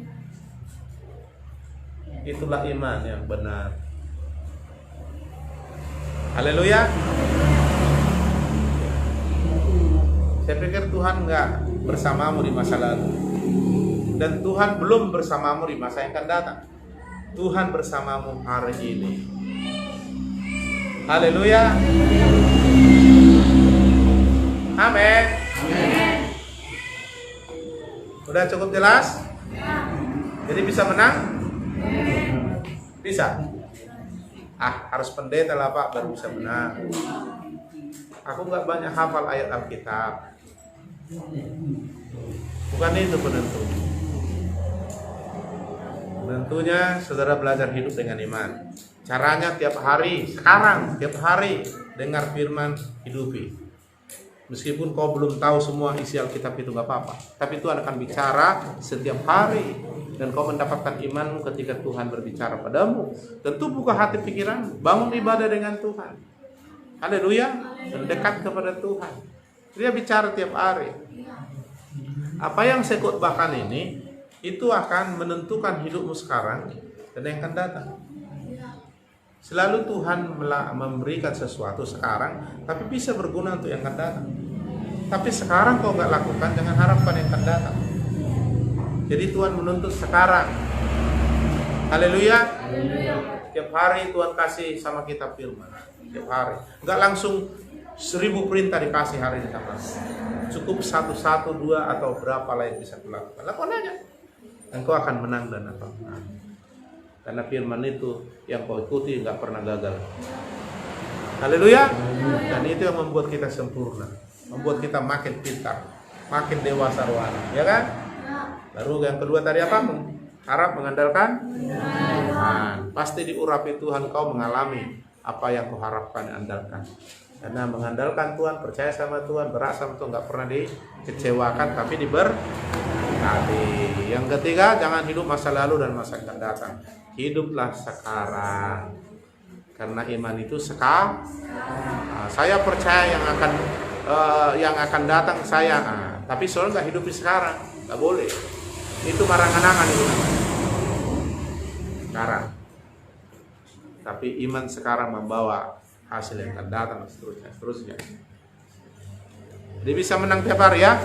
Itulah iman yang benar. Haleluya. Saya pikir Tuhan nggak bersamamu di masa lalu, dan Tuhan belum bersamamu di masa yang akan datang. Tuhan bersamamu hari ini. Haleluya. Amin. Udah cukup jelas? Jadi bisa menang? Bisa. Harus pendeta lah Pak baru bisa menang. Aku nggak banyak hafal ayat Alkitab. Bukan itu penentu. Penentunya saudara belajar hidup dengan iman. Caranya tiap hari, sekarang, tiap hari dengar firman, hidupi. Meskipun kau belum tahu semua isi Alkitab itu gak apa-apa, tapi Tuhan akan bicara setiap hari, dan kau mendapatkan imanmu ketika Tuhan berbicara padamu. Tentu buka hati pikiran, bangun ibadah dengan Tuhan. Haleluya, mendekat kepada Tuhan. Dia bicara tiap hari. Apa yang saya khotbahkan ini, itu akan menentukan hidupmu sekarang dan yang akan datang. Selalu Tuhan memberikan sesuatu sekarang, tapi bisa berguna untuk yang akan datang. Tapi sekarang kau nggak lakukan, jangan harapkan yang akan datang. Jadi Tuhan menuntut sekarang. Haleluya. Tiap hari Tuhan kasih sama kita firman. Tiap hari. Nggak langsung 1000 perintah dikasih hari ini sama. Cukup 1, 2 atau berapa lah yang bisa kulakukan. Lakukan aja. Dan kau akan menang dan apa? Karena firman itu yang kau ikuti nggak pernah gagal. Haleluya. Dan itu yang membuat kita sempurna, membuat kita makin pintar, makin dewasa rohani, ya kan? Lalu yang kedua tadi apa? Harap mengandalkan Tuhan. Pasti diurapi Tuhan, kau mengalami apa yang kau harapkan andalkan. Karena mengandalkan Tuhan, percaya sama Tuhan, berat sama Tuhan, nggak pernah dikecewakan, tapi diberkati. Yang ketiga, jangan hidup masa lalu dan masa yang akan datang. Hiduplah sekarang, karena iman itu sekarang. Saya percaya yang akan datang saya, tapi soalnya nggak hidup di sekarang, nggak boleh. Itu marangan-angan itu namanya. Sekarang. Tapi iman sekarang membawa hasil yang akan datang seterusnya. Dia bisa menang tiap hari ya.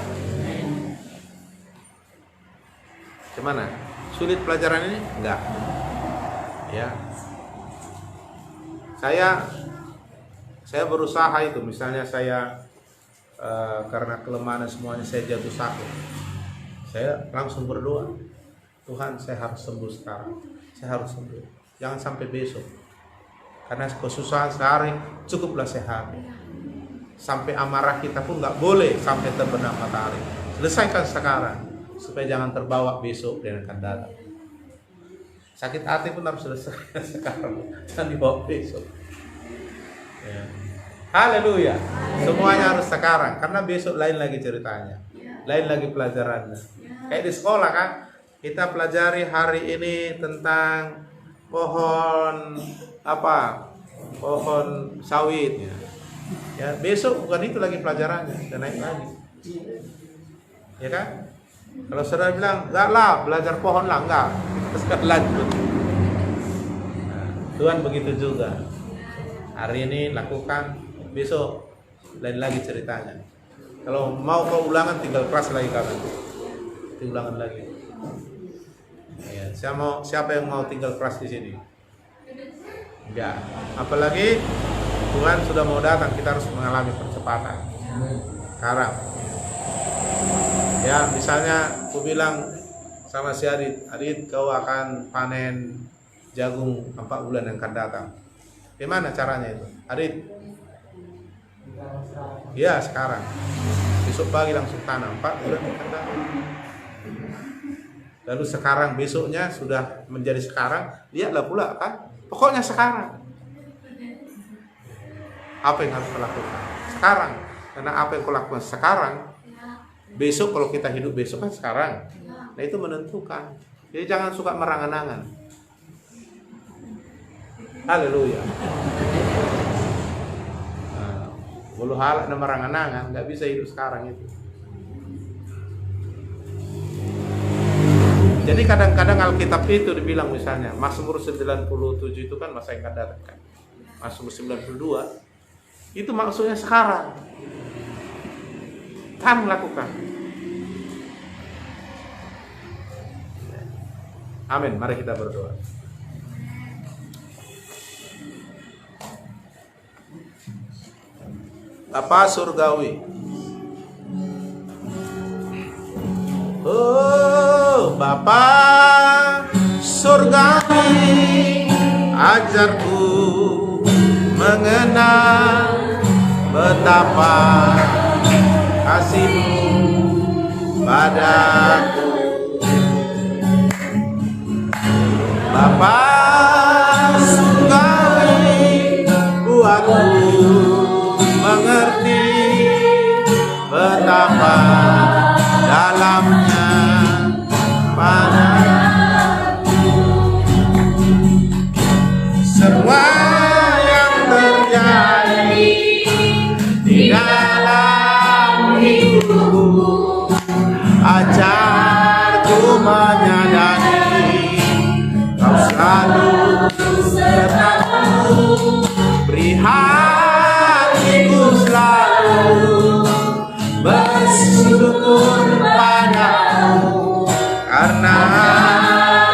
Gimana? Sulit pelajaran ini? Enggak. Ya. Saya berusaha itu, misalnya saya karena kelemahan semuanya saya jatuh sakit. Saya langsung berdoa, Tuhan saya harus sembuh sekarang. Saya harus sembuh. Jangan sampai besok. Karena kesusahan sehari cukuplah sehari. Sampai amarah kita pun nggak boleh sampai terbenam matahari. Selesaikan sekarang supaya jangan terbawa besok dan akan datang. Sakit hati pun harus selesai sekarang, jangan dibawa besok. Ya. Haleluya. Semuanya harus sekarang, karena besok lain lagi ceritanya, lain lagi pelajarannya. Kayak di sekolah kan, kita pelajari hari ini tentang pohon pohon sawit. Ya, besok bukan itu lagi pelajarannya, dan naik lagi. Ya kan? Kalau saudara bilang, enggak lah, belajar pohon lah, enggak. Terus lanjut. Nah, Tuhan begitu juga. Hari ini lakukan, besok lain lagi ceritanya. Kalau mau ke ulangan tinggal kelas lagi kalian. Ulangan lagi. Ya, siapa yang mau tinggal kelas di sini? Enggak. Apalagi Tuhan sudah mau datang, kita harus mengalami percepatan. Sekarang. Ya, misalnya aku bilang sama si Adit, kau akan panen jagung 4 bulan yang akan datang. Gimana caranya itu? Adit? Ya, sekarang. Besok pagi langsung tanam 4 bulan yang akan datang. Lalu sekarang, besoknya sudah menjadi sekarang, lihatlah pula kan? Pokoknya sekarang. Apa yang harus dilakukan? Sekarang. Karena apa yang kau lakukan sekarang, besok kalau kita hidup besok kan sekarang. Nah itu menentukan. Jadi jangan suka merangan-angan. Haleluya. Bulu halak dan merangan-angan, nggak bisa hidup sekarang itu. Jadi kadang-kadang Alkitab itu dibilang misalnya Mazmur 97 itu kan masa yang akan datang kan. Mazmur 92 itu maksudnya sekarang. Kan lakukan. Amin. Mari kita berdoa. Bapa surgawi. Oh, Bapa surgawi, ajarku mengenal betapa kasih-Mu padaku. Bapa surgawi, buatku mengerti betapa dalamnya padaku. Semua yang terjadi di dalam hidupku, ajarku menyadari Kau selalu sertaku, beri hatiku selalu bersyukur padamu, karena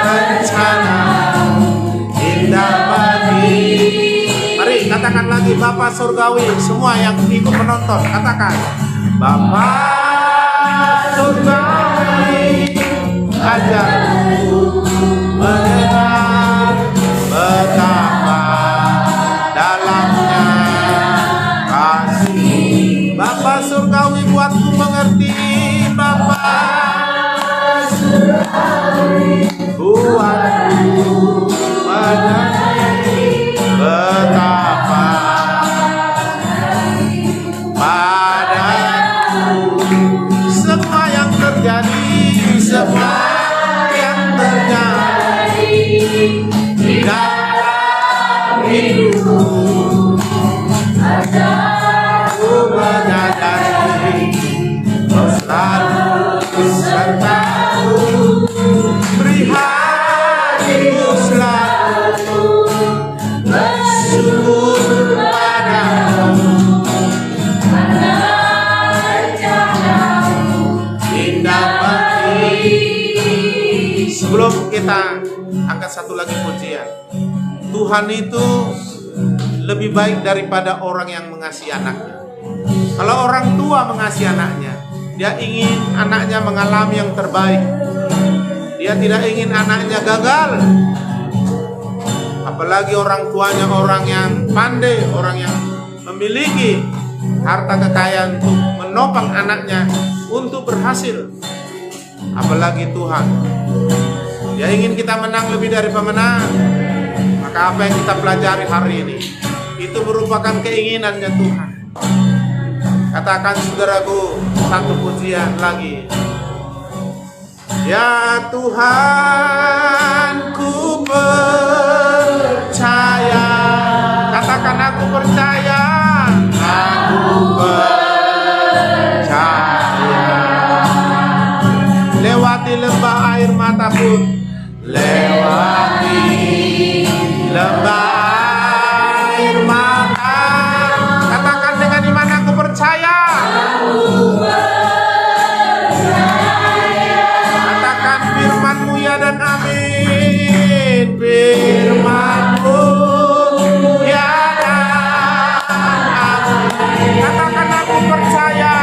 rencana indah bagi. Mari katakan lagi, Bapa surgawi, semua yang ikut menonton katakan, Bapa surgawi, ajarku mengenal betapa dalamnya kasih. Bapa surgawi, buatku mengerti. Bapa surgawi, buatku mengerti betapa padaku. Semua yang terjadi, semua yang terjadi di dalam hidupku, aku menyadari Kau selalu sertaku, Sebelum kita angkat satu lagi pujian, Tuhan itu lebih baik daripada orang yang mengasihi anaknya. Kalau orang tua mengasihi anaknya, dia ingin anaknya mengalami yang terbaik. Dia tidak ingin anaknya gagal. Apalagi orang tuanya orang yang pandai, orang yang memiliki harta kekayaan untuk menopang anaknya untuk berhasil. Apalagi Tuhan, Dia ingin kita menang lebih dari pemenang. Maka apa yang kita pelajari hari ini itu merupakan keinginannya Tuhan. Katakan saudaraku satu pujian lagi. Ya Tuhan, ku percaya. Katakan aku percaya. Aku percaya. Lewati lembah air mata pun, lewati lembah air mata. Katakan dengan iman, aku percaya. Katakan firman-Mu ya dan amin. Firman-Mu ya dan amin. Katakan aku percaya.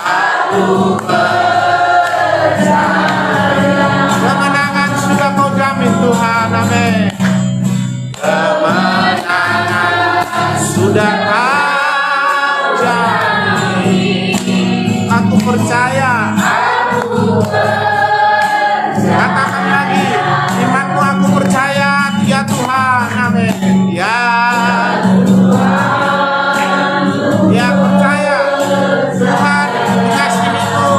Aku percaya. Kemenangan sudah Kau jamin Tuhan, amin. Kemenangan sudah Kau jamin. Aku percaya. Katakan lagi, imanmu aku percaya. Ya Tuhan, amin. Ya percaya. Tuhan mengasihimu,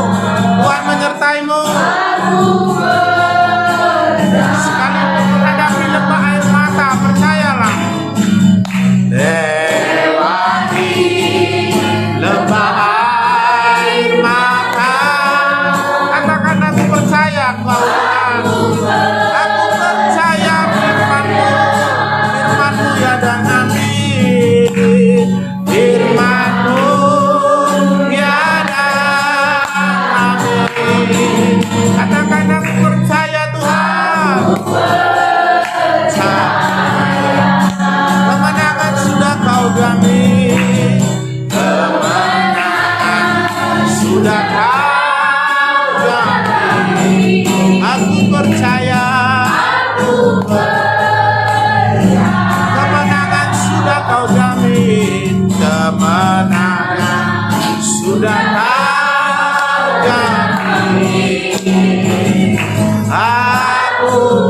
Tuhan menyertaimu. Sekalipun menghadapi lembah air mata, percayalah. Lewati lembah air mata. Katakan aku percaya Kau Tuhan. Aku percaya firman-Mu. Firman-Mu ya dan amin. Firman-Mu ya dan amin. Katakan aku percaya Tuhan. Kemenangan sudah Kau jamin. Kemenangan sudah Kau jamin. Aku percaya. Kemenangan sudah Kau jamin. Kemenangan sudah Kau jamin. Aku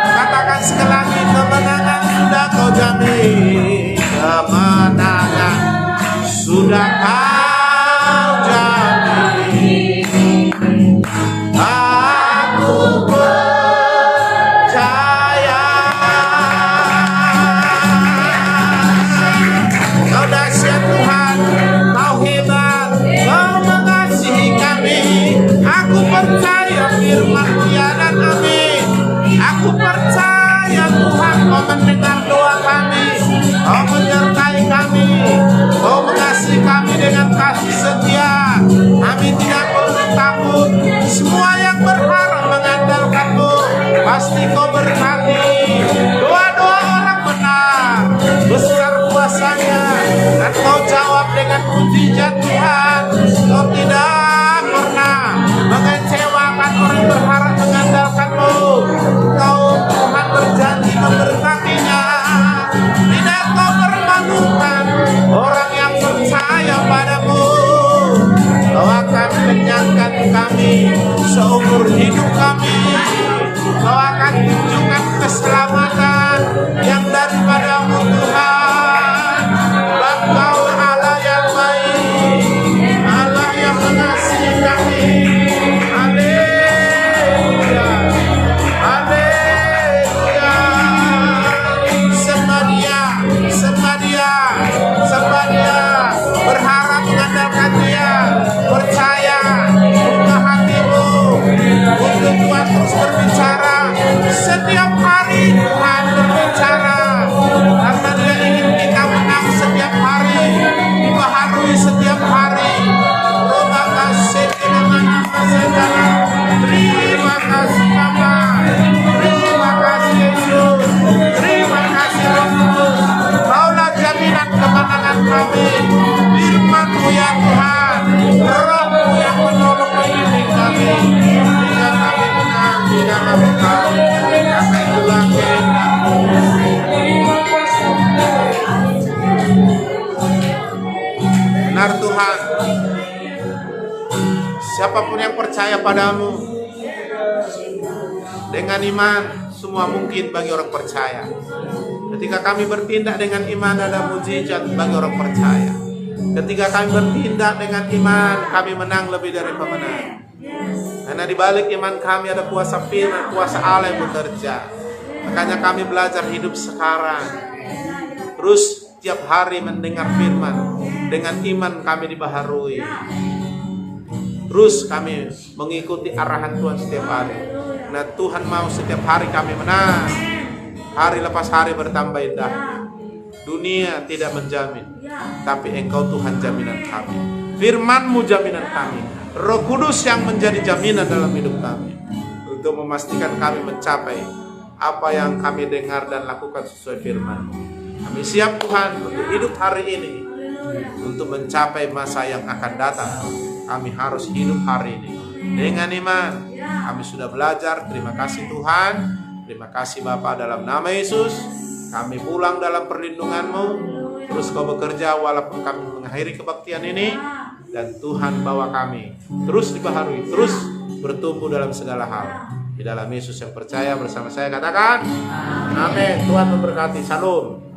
katakan sekali lagi, kemenangan sudah Kau jamin. Kemenangan sudah Kau jamin. Aku percaya. Kau dahsyat Tuhan, Kau hebat, Kau mengasihi kami. Aku percaya firman-Mu ya dan amin. Aku percaya Tuhan, Kau mendengar doa kami, Kau menyertai kami, Kau mengasihi kami dengan kasih setia. Kami tidak perlu takut. Semua yang berharap mengandalkan-Mu, pasti Kau berkati. Doa-doa orang benar, besar kuasanya, dan Kau jawab dengan mujizat Tuhan. Kau tidak pernah mengecewakan orang berharap mengandalkan-Mu. Kau Tuhan berjanji memberkatinya. Tidak Kau permalukan orang yang percaya padamu. Kau akan kenyangkan kami seumur hidup kami. Kau akan tunjukkan keselamatan yang daripada-Mu Tuhan. Sebab Kau Allah yang baik, Allah yang mengasihi kami. Haleluya, haleluya. Sembah Dia, berharap mengandalkan Dia, percaya, buka hatimu untuk Tuhan terus berbicara. Setiap hari Tuhan berbicara. Siapapun yang percaya padamu, dengan iman semua mungkin bagi orang percaya. Ketika kami bertindak dengan iman, ada mujizat bagi orang percaya. Ketika kami bertindak dengan iman, kami menang lebih dari pemenang. Karena di balik iman kami ada kuasa firman, kuasa Allah yang bekerja. Makanya kami belajar hidup sekarang. Terus tiap hari mendengar firman. Dengan iman kami dibaharui. Terus kami mengikuti arahan Tuhan setiap hari. Nah, Tuhan mau setiap hari kami menang. Hari lepas hari bertambah indah. Dunia tidak menjamin, tapi Engkau Tuhan jaminan kami. Firman-Mu jaminan kami. Roh Kudus yang menjadi jaminan dalam hidup kami, untuk memastikan kami mencapai apa yang kami dengar dan lakukan sesuai firman-Mu. Kami siap Tuhan untuk hidup hari ini, untuk mencapai masa yang akan datang. Kami harus hidup hari ini dengan iman. Kami sudah belajar. Terima kasih Tuhan. Terima kasih Bapa, dalam nama Yesus. Kami pulang dalam perlindungan-Mu. Terus Kau bekerja walaupun kami mengakhiri kebaktian ini. Dan Tuhan bawa kami terus dibaharui, terus bertumbuh dalam segala hal. Di dalam Yesus yang percaya bersama saya katakan amin. Tuhan memberkati. Shalom.